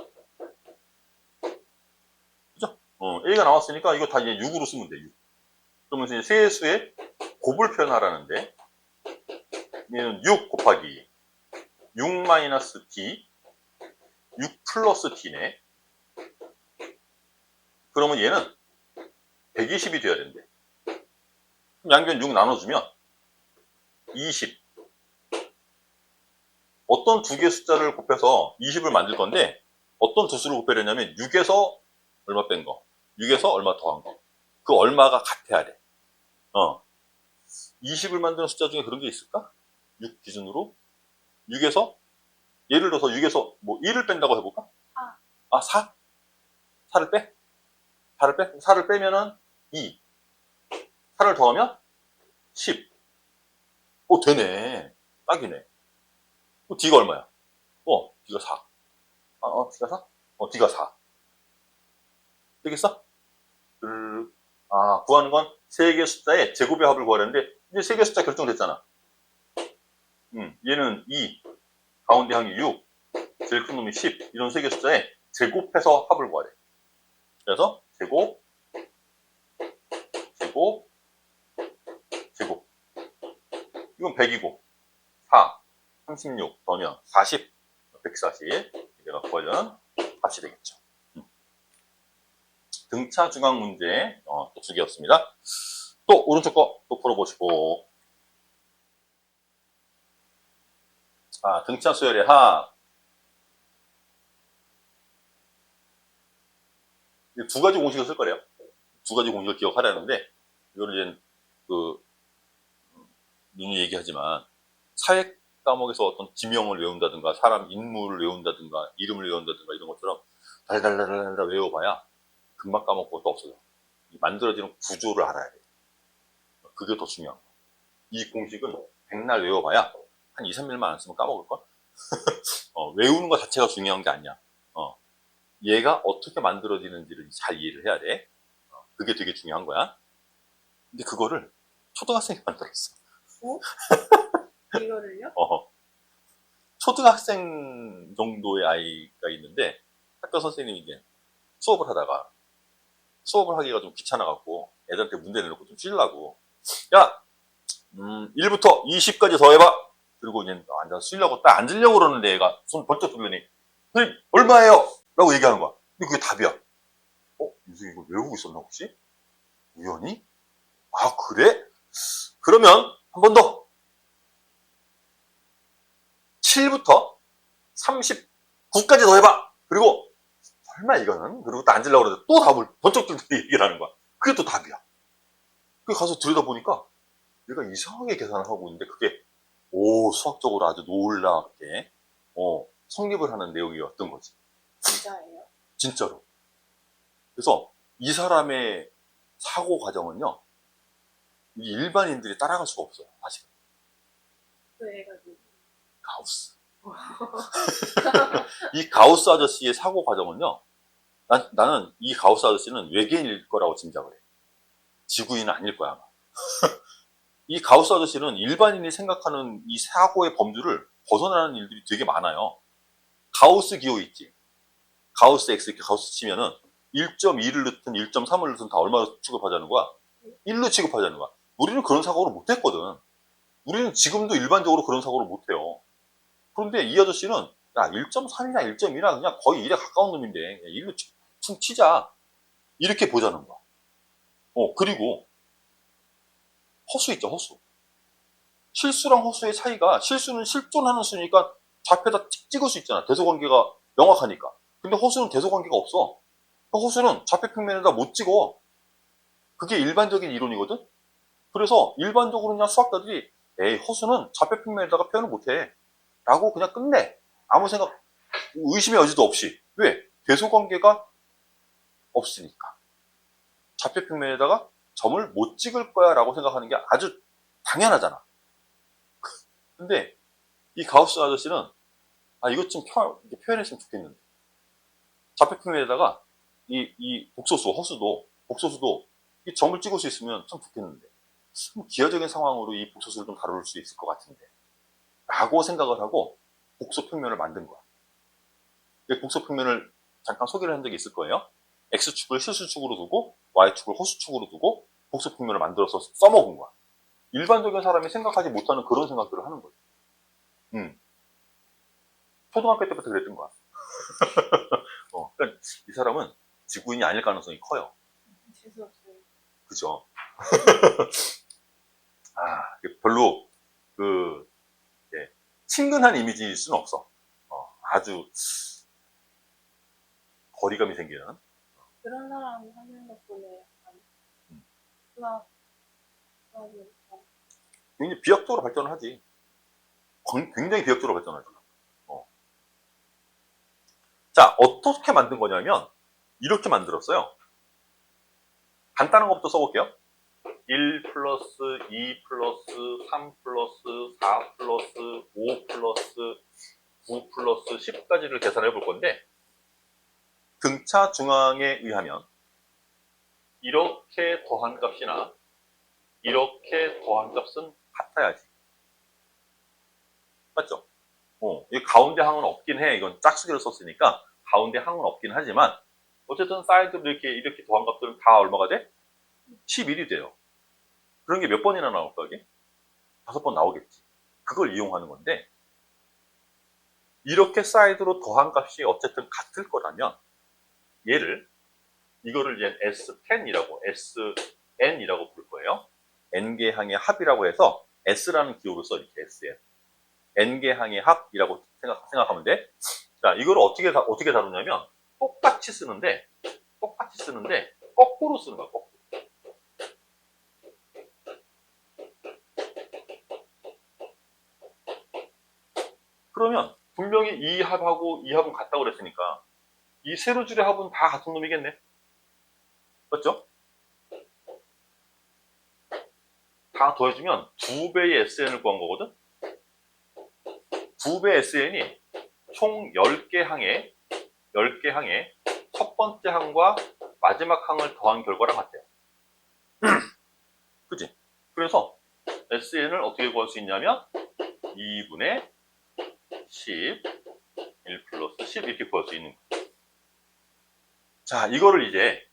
그죠? A가 나왔으니까 이거 다 이제 6으로 쓰면 돼. 6. 그러면 이제 세수의 곱을 표현하라는데 얘는 6 곱하기 6 마이너스 D 6 플러스 D네. 그러면 얘는 120이 돼야 된대. 그럼 양변 6 나눠주면 20. 어떤 두 개 숫자를 곱해서 20을 만들 건데 어떤 두 수를 곱하려냐면 6에서 얼마 뺀 거, 6에서 얼마 더한 거. 그 얼마가 같아야 돼. 20을 만드는 숫자 중에 그런 게 있을까? 6 기준으로 6에서 예를 들어서 6에서 뭐 1을 뺀다고 해볼까? 4? 4를 빼? 4를 빼? 4를 빼면은 2. 4를 더하면 10. 되네. 딱이네. D가 얼마야? D가 4. D가 4? D가 4. 되겠어? 구하는 건 3개 숫자의 제곱의 합을 구하려는데, 이제 3개 숫자 결정됐잖아. 얘는 2, 가운데 항이 6, 제일 큰 놈이 10, 이런 3개 숫자에 제곱해서 합을 구하래. 그래서 제곱 제곱, 제곱. 이건 100이고, 4, 36, 더하면 40, 140. 이래가 구하려는 값이 되겠죠. 등차 중앙 문제, 또 2개였습니다. 또, 오른쪽 거 또 풀어보시고. 아, 등차 수열의 합. 두 가지 공식을 쓸 거래요. 두 가지 공식을 기억하라는데, 이거는 이제, 누누이 얘기하지만, 사회 과목에서 어떤 지명을 외운다든가, 사람 인물을 외운다든가, 이름을 외운다든가, 이런 것처럼, 달달달달달 외워봐야, 금방 까먹고 또 없어져. 만들어지는 구조를 알아야 돼. 그게 더 중요한 거야. 이 공식은 백날 외워봐야, 한 2, 3일만 안 쓰면 까먹을걸? 외우는 것 자체가 중요한 게 아니야. 얘가 어떻게 만들어지는지를 잘 이해를 해야 돼. 그게 되게 중요한 거야. 근데 그거를 초등학생이 만들었어. 어? 이거를요? 초등학생 정도의 아이가 있는데 학교 선생님이 이제 수업을 하다가 수업을 하기가 좀 귀찮아갖고 애들한테 문제 내놓고 좀 쉬려고 야! 1부터 20까지 더해봐! 그리고 이제 앉아서 쉬려고 딱 앉으려고 그러는데 애가 손 번쩍 들더니 선생님 얼마예요? 라고 얘기하는 거야. 근데 그게 답이야. 유승이 이거 외우고 있었나 혹시? 우연히? 아 그래? 그러면 한 번 더 7부터 39까지 더해봐. 그리고 설마 이거는? 그리고 또 앉으려고 그러는데 또 답을 번쩍 들더니 얘기를 하는 거야. 그게 또 답이야. 그 가서 들여다보니까 얘가 이상하게 계산을 하고 있는데 그게 수학적으로 아주 놀랍게 성립을 하는 내용이었던 거지. 진짜예요? 진짜로. 그래서 이 사람의 사고 과정은요, 일반인들이 따라갈 수가 없어요, 사실은. 그 애가 누구? 가우스. 이 가우스 아저씨의 사고 과정은요, 나는 이 가우스 아저씨는 외계인일 거라고 짐작을 해. 지구인은 아닐 거야, 아마. 이 가우스 아저씨는 일반인이 생각하는 이 사고의 범주를 벗어나는 일들이 되게 많아요. 가우스 기호 있지. 가우스 X 이렇게 가우스 치면은 1.2를 넣든 1.3을 넣든 다 얼마로 취급하자는 거야? 1로 취급하자는 거야. 우리는 그런 사고를 못 했거든. 우리는 지금도 일반적으로 그런 사고를 못 해요. 그런데 이 아저씨는 야 1.3이나 1.2나 그냥 거의 1에 가까운 놈인데 1로 치자. 이렇게 보자는 거야. 그리고 허수 있죠, 허수. 실수랑 허수의 차이가 실수는 실존하는 수니까 좌표에다 찍을 수 있잖아. 대소관계가 명확하니까. 근데 허수는 대소관계가 없어. 허수는 좌표 평면에다 못 찍어. 그게 일반적인 이론이거든? 그래서 일반적으로 그냥 수학자들이 에이 허수는 좌표 평면에다가 표현을 못해 라고 그냥 끝내. 아무 생각 의심의 여지도 없이. 왜? 대소관계가 없으니까. 좌표 평면에다가 점을 못 찍을 거야 라고 생각하는 게 아주 당연하잖아. 근데 이 가우스 아저씨는 이것 좀 표현했으면 좋겠는데 좌표 평면에다가 이 복소수, 허수도 복소수도 이 점을 찍을 수 있으면 참 좋겠는데 기하적인 상황으로 이 복소수를 좀 다룰 수 있을 것 같은데 라고 생각을 하고 복소 평면을 만든 거야. 이 복소 평면을 잠깐 소개를 한 적이 있을 거예요. X축을 실수축으로 두고 Y축을 허수축으로 두고 복소 평면을 만들어서 써먹은 거야. 일반적인 사람이 생각하지 못하는 그런 생각들을 하는 거지. 초등학교 때부터 그랬던 거야. 그러니까 이 사람은 지구인이 아닐 가능성이 커요. 재수없어요. 그죠? 별로 친근한 이미지일 수는 없어. 아주 거리감이 생기는. 그런 사람 하는 덕분에 약간 수학 수학이 굉장히 비약적으로 발전을 하지. 굉장히 비약적으로 발전하지. 자, 어떻게 만든 거냐면 이렇게 만들었어요. 간단한 것부터 써볼게요. 1 플러스 2 플러스 3 플러스 4 플러스 5 플러스 9 플러스 10까지를 계산해 볼 건데 등차 중앙에 의하면 이렇게 더한 값이나 이렇게 더한 값은 같아야지. 맞죠? 이 가운데 항은 없긴 해. 이건 짝수기를 썼으니까 가운데 항은 없긴 하지만 어쨌든 사이드로 이렇게 더한 값들은 다 얼마가 돼? 11이 돼요. 그런 게 몇 번이나 나올까, 이게? 5번 나오겠지. 그걸 이용하는 건데, 이렇게 사이드로 더한 값이 어쨌든 같을 거라면, 이거를 이제 SN이라고 부를 거예요. N개 항의 합이라고 해서 S라는 기호를 써, 이렇게 SN. N개 항의 합이라고 생각하면 돼. 자, 이걸 어떻게 다루냐면, 똑같이 쓰는데, 거꾸로 쓰는 거야, 거꾸로. 그러면, 분명히 이 합하고 이 합은 같다고 그랬으니까, 이 세로 줄의 합은 다 같은 놈이겠네. 맞죠? 다 더해주면 2배의 SN을 구한 거거든? 2배의 SN이 총 10개 항에 첫 번째 항과 마지막 항을 더한 결과랑 같아요. 그치? 그래서 SN을 어떻게 구할 수 있냐면 2분의 10, 1 플러스 10 이렇게 구할 수 있는 거예요. 자, 이거를 이제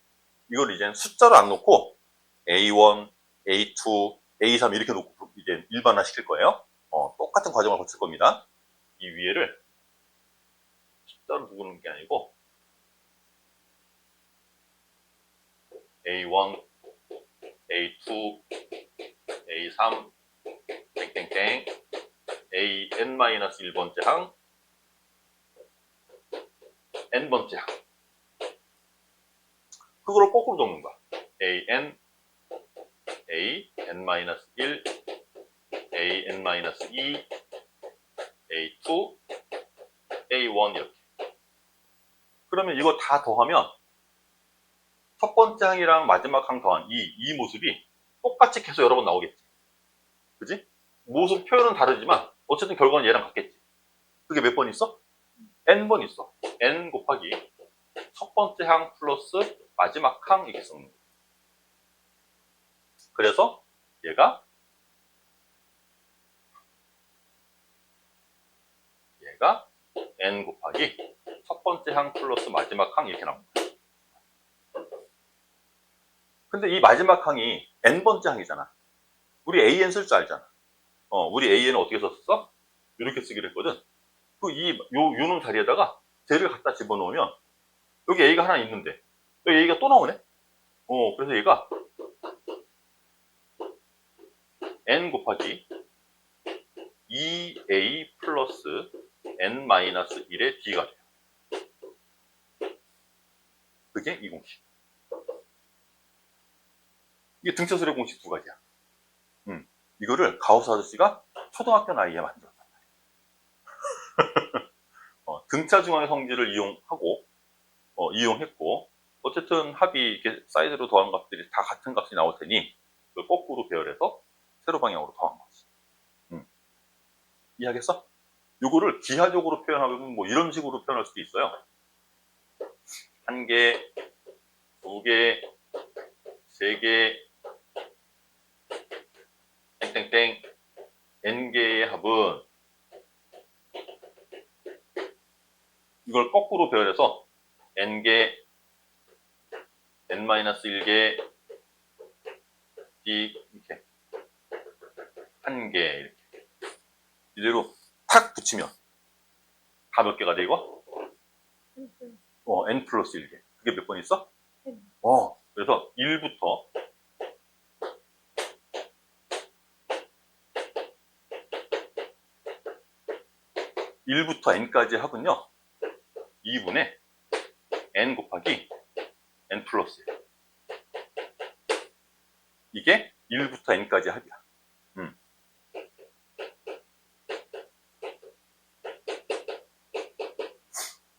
숫자로 안 놓고 A1, A2, A3 이렇게 놓고 이제 일반화 시킬 거예요. 똑같은 과정을 거칠 겁니다. 이 위에를 숫자로 두는 게 아니고 A1, A2, A3, 땡땡땡, AN-1번째 항, N번째 항. 그거를 거꾸로 적는 거야. AN, AN-1, AN-2, A2, A1 이렇게. 그러면 이거 다 더하면 첫 번째 항이랑 마지막 항 더한 이 모습이 똑같이 계속 여러 번 나오겠지. 그지? 모습 표현은 다르지만 어쨌든 결과는 얘랑 같겠지. 그게 몇 번 있어? N번 있어. N 곱하기 첫 번째 항 플러스 마지막 항 이렇게 쓰는 거야. 그래서 얘가 N 곱하기 첫 번째 항 플러스 마지막 항 이렇게 나온 거야. 근데 이 마지막 항이 N번째 항이잖아. 우리 AN 쓸 줄 알잖아. 우리 AN은 어떻게 썼어? 이렇게 쓰기로 했거든. 요놈 자리에다가 쟤를 갖다 집어넣으면 여기 A가 하나 있는데 여기 A가 또 나오네? 그래서 얘가 N 곱하기 2A 플러스 N-1의 D가 돼요. 그게 이 공식. 이게 등차수의 공식 두 가지야. 이거를 가우스 아저씨가 초등학교 나이에 만들었단 말이야. 등차 중앙의 성질을 이용했고, 어쨌든 합이 이렇게 사이드로 더한 값들이 다 같은 값이 나올 테니, 그걸 거꾸로 배열해서 세로 방향으로 더한 거지. 이해하겠어? 요거를 기하적으로 표현하면 뭐 이런 식으로 표현할 수도 있어요. 1개, 2개, 3개, 땡땡땡, n개의 합은 이걸 거꾸로 배열해서 n개, n-1개, 이렇게 1개 이렇게 이대로 탁 붙이면 다 몇 개가 돼 이거? n 플러스 1개. 그게 몇 번 있어? 그래서 1부터 n까지 합은요 2분의 n 곱하기 n 플러스 1. 이게 1부터 n까지 합이야.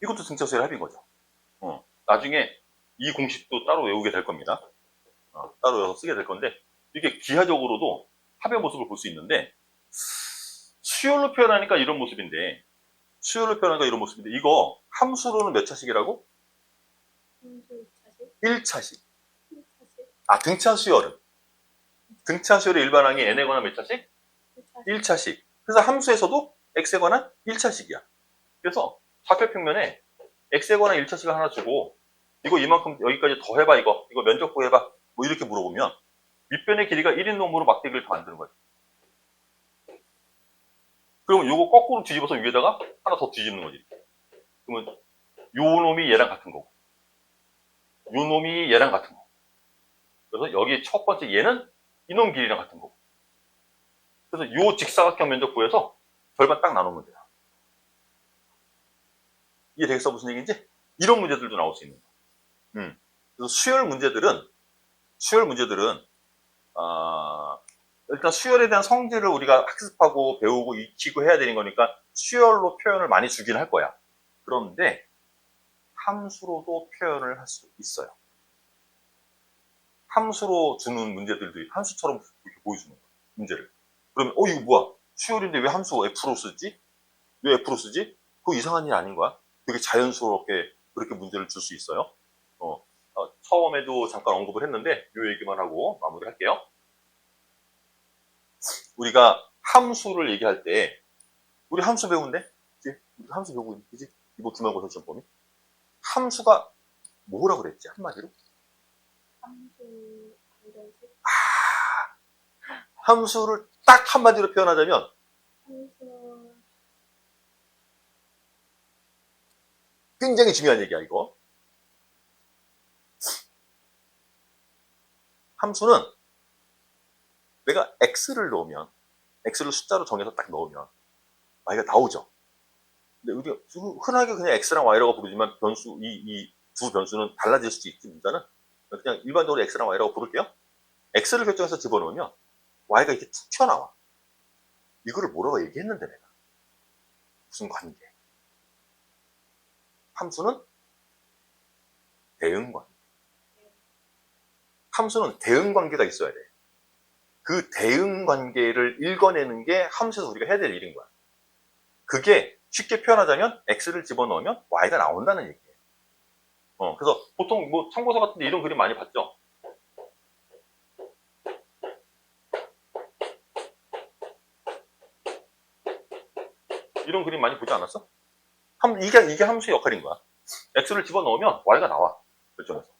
이것도 등차수의 합인 거죠. 나중에 이 공식도 따로 외우게 될 겁니다. 따로 외워서 쓰게 될 건데 이게 기하적으로도 합의 모습을 볼 수 있는데 수열로 표현하니까 이런 모습인데 이거 함수로는 몇 차식이라고? 1차식. 등차 수열은? 등차 수열의 일반항이 n에 관한 몇 차식? 1차식. 그래서 함수에서도 x에 관한 1차식이야. 그래서 좌표평면에 x에 관한 1차식을 하나 주고 이거 이만큼 여기까지 더해봐 이거 면적 구해봐 뭐 이렇게 물어보면 윗변의 길이가 1인 놈으로 막대기를 더 만드는 거지. 그러면 요거 거꾸로 뒤집어서 위에다가 하나 더 뒤집는 거지. 그러면 요 놈이 얘랑 같은 거고, 요 놈이 얘랑 같은 거고. 그래서 여기 첫 번째 얘는 이놈 길이랑 같은 거고. 그래서 요 직사각형 면적 구해서 절반 딱 나누면 돼요. 이해되겠어? 무슨 얘기인지? 이런 문제들도 나올 수 있는 거야. 그래서 수열 문제들은 일단 수열에 대한 성질을 우리가 학습하고 배우고 익히고 해야 되는 거니까 수열로 표현을 많이 주긴 할 거야. 그런데 함수로도 표현을 할 수 있어요. 함수로 주는 문제들도 함수처럼 이렇게 보여주는 거야, 문제를. 그러면 이거 뭐야? 수열인데 왜 함수 F로 쓰지? 왜 F로 쓰지? 그거 이상한 일 아닌 거야? 되게 자연스럽게 그렇게 문제를 줄 수 있어요. 처음에도 잠깐 언급을 했는데 이 얘기만 하고 마무리할게요. 우리가 함수를 얘기할 때 우리 함수 배운데? 그치? 우리 함수 배우고 있는 그지? 이거 기말고사 시험 범위. 함수가 뭐라 그랬지? 한마디로? 함수 방정식? 함수를 딱 한마디로 표현하자면 함수 굉장히 중요한 얘기야, 이거. 함수는 내가 x를 넣으면, x를 숫자로 정해서 딱 넣으면 y가 나오죠. 근데 우리가 흔하게 그냥 x랑 y라고 부르지만 변수, 이 두 변수는 달라질 수도 있지, 문자는. 그냥 일반적으로 x랑 y라고 부를게요. x를 결정해서 집어넣으면 y가 이렇게 툭 튀어나와. 이거를 뭐라고 얘기했는데 내가. 무슨 관계. 함수는 대응관계. 함수는 대응관계가 있어야 돼. 그 대응관계를 읽어내는 게 함수에서 우리가 해야 될 일인 거야. 그게 쉽게 표현하자면 x를 집어넣으면 y가 나온다는 얘기예요. 그래서 보통 뭐 참고서 같은데 이런 그림 많이 봤죠? 이런 그림 많이 보지 않았어? 이게 함수의 역할인 거야. x를 집어넣으면 y가 나와. 결정해서.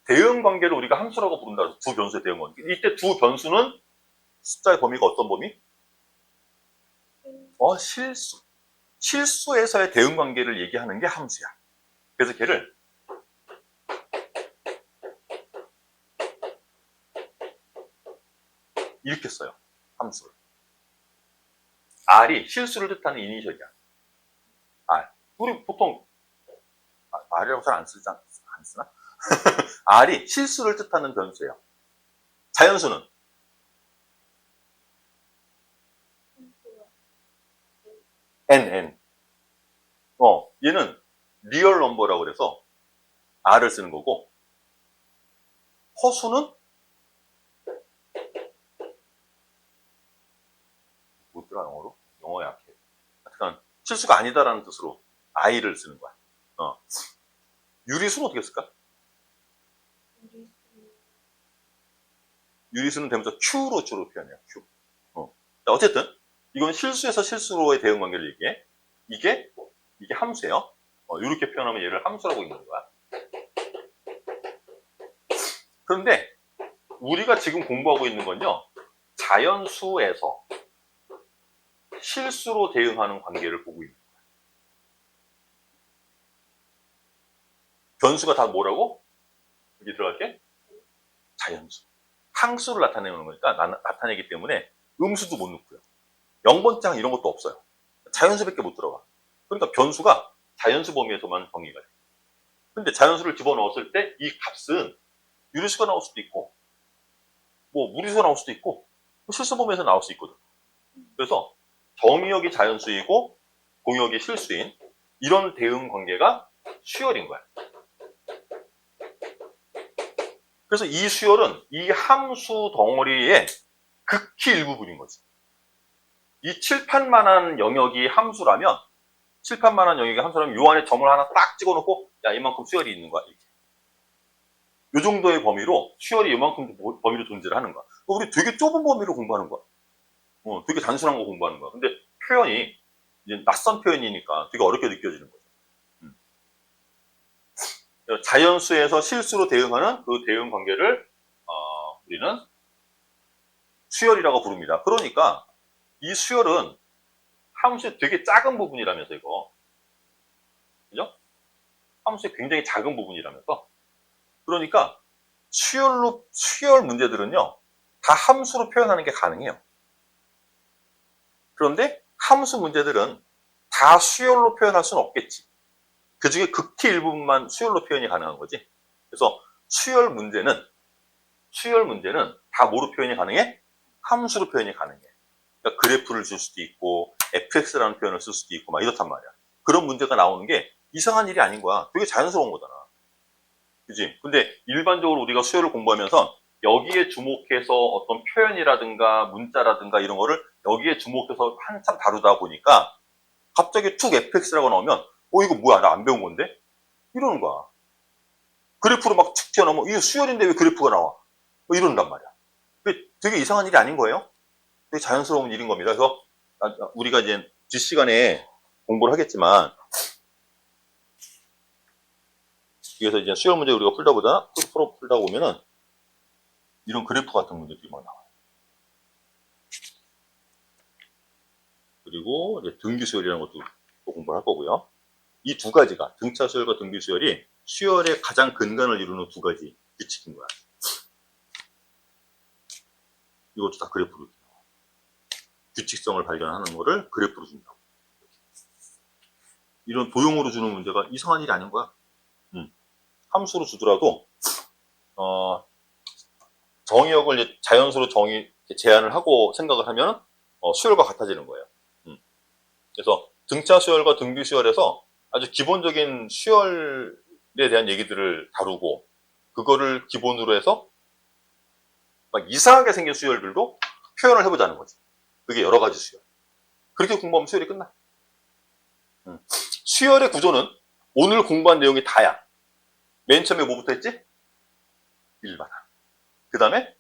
대응관계를 우리가 함수라고 부른다. 그래서 두 변수의 대응관계. 이때 두 변수는 숫자의 범위가 어떤 범위? 실수. 실수에서의 대응관계를 얘기하는 게 함수야. 그래서 걔를 이렇게 써요. 함수를. R이 실수를 뜻하는 이니셜이야. R. 우리 보통 R이라고 잘 안 쓰나? R이 실수를 뜻하는 변수예요. 자연수는 N. 얘는 리얼 넘버라고 그래서 R을 쓰는 거고, 허수는 뭐더라 영어로? 영어 약해. 하여튼 실수가 아니다라는 뜻으로 I를 쓰는 거야. 유리수는 어떻게 쓸까? 유리수는 대문자 Q로 주로 표현해요. Q. 어쨌든 이건 실수에서 실수로의 대응 관계를 얘기해. 이게 함수예요. 이렇게 표현하면 얘를 함수라고 읽는 거야. 그런데 우리가 지금 공부하고 있는 건요, 자연수에서 실수로 대응하는 관계를 보고 있는 거야. 변수가 다 뭐라고? 여기 들어갈게. 자연수. 항수를 나타내는 거니까 나타내기 때문에 음수도 못 넣고요. 0번장 이런 것도 없어요. 자연수밖에 못 들어가. 그러니까 변수가 자연수 범위에서만 정의가 돼. 근데 자연수를 집어넣었을 때 이 값은 유리수가 나올 수도 있고, 뭐 무리수가 나올 수도 있고, 실수 범위에서 나올 수 있거든. 그래서 정의역이 자연수이고 공역이 실수인 이런 대응 관계가 수열인 거야. 그래서 이 수열은 이 함수 덩어리의 극히 일부분인 거지. 이 칠판만한 영역이 함수라면, 요 안에 점을 하나 딱 찍어놓고, 야, 이만큼 수열이 있는 거야. 이렇게. 요 정도의 범위로, 수열이 이만큼 범위로 존재를 하는 거야. 우리 되게 좁은 범위로 공부하는 거야. 되게 단순한 거 공부하는 거야. 근데 표현이, 이제 낯선 표현이니까 되게 어렵게 느껴지는 거죠. 자연수에서 실수로 대응하는 그 대응 관계를 우리는 수열이라고 부릅니다. 그러니까 이 수열은 함수의 되게 작은 부분이라면서 이거. 그죠? 함수의 굉장히 작은 부분이라면서. 그러니까 수열 문제들은요, 다 함수로 표현하는 게 가능해요. 그런데 함수 문제들은 다 수열로 표현할 수는 없겠지. 그 중에 극히 일부분만 수열로 표현이 가능한 거지. 그래서 수열 문제는 다 뭐로 표현이 가능해? 함수로 표현이 가능해. 그러니까 그래프를 줄 수도 있고 fx라는 표현을 쓸 수도 있고 막 이렇단 말이야. 그런 문제가 나오는 게 이상한 일이 아닌 거야. 되게 자연스러운 거잖아. 그지? 근데 일반적으로 우리가 수열을 공부하면서 여기에 주목해서 어떤 표현이라든가 문자라든가 이런 거를 여기에 주목해서 한참 다루다 보니까 갑자기 툭 fx라고 나오면 이거 뭐야, 나 안 배운 건데? 이러는 거야. 그래프로 막 툭 튀어나오면 이거 수열인데 왜 그래프가 나와? 이런단 말이야. 되게 이상한 일이 아닌 거예요. 되게 자연스러운 일인 겁니다. 그래서 우리가 이제 뒷시간에 공부를 하겠지만, 여기서 이제 수열 문제 우리가 풀다 보면은 이런 그래프 같은 문제들이 막 나와요. 그리고 이제 등비 수열이라는 것도 또 공부를 할 거고요. 이 두 가지가, 등차 수열과 등비 수열이 수열의 가장 근간을 이루는 두 가지 규칙인 거야. 이것도 다 그래프로 이렇게 나와. 규칙성을 발견하는 거를 그래프로 준다고. 이런 도형으로 주는 문제가 이상한 일이 아닌 거야. 함수로 주더라도 정의역을 이제 자연수로 제한을 하고 생각을 하면 수열과 같아지는 거예요. 그래서 등차 수열과 등비 수열에서 아주 기본적인 수열에 대한 얘기들을 다루고, 그거를 기본으로 해서 막 이상하게 생긴 수열들도 표현을 해보자는 거지. 그게 여러 가지 수열. 그렇게 공부하면 수열이 끝나. 수열의 구조는 오늘 공부한 내용이 다야. 맨 처음에 뭐부터 했지? 일반항. 그 다음에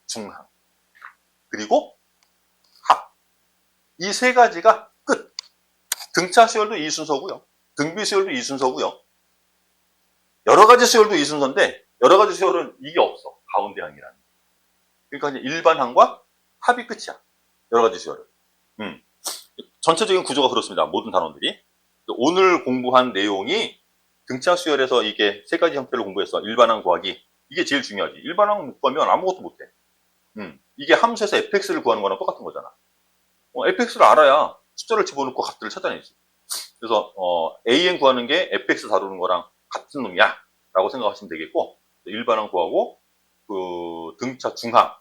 중항. 그리고 합. 이 세 가지가 끝. 등차 수열도 이 순서고요. 등비 수열도 이 순서고요. 여러 가지 수열도 이 순서인데, 여러 가지 수열은 이게 없어. 가운데 항이라는. 그러니까 이제 일반항과 합이 끝이야. 여러 가지 수열은. 전체적인 구조가 그렇습니다. 모든 단원들이. 오늘 공부한 내용이 등차 수열에서 이게 세 가지 형태를 공부했어. 일반항 구하기. 이게 제일 중요하지. 일반항 못 구하면 아무것도 못 해. 이게 함수에서 fx를 구하는 거랑 똑같은 거잖아. fx를 알아야 숫자를 집어넣고 값들을 찾아내지. 그래서 an 구하는 게 fx 다루는 거랑 같은 놈이야 라고 생각하시면 되겠고, 일반항 구하고 그 등차 중항,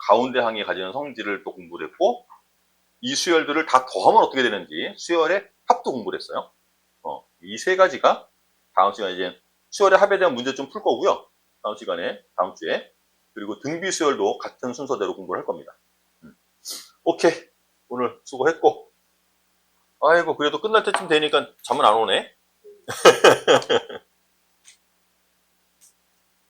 가운데 항이 가지는 성질을 또 공부를 했고, 이 수열들을 다 더하면 어떻게 되는지 수열의 합도 공부를 했어요. 이 세 가지가 다음 시간에 이제 수열의 합에 대한 문제 좀 풀 거고요. 다음 주에. 그리고 등비 수열도 같은 순서대로 공부를 할 겁니다. 오케이. 오늘 수고했고. 아이고, 그래도 끝날 때쯤 되니까 잠은 안 오네.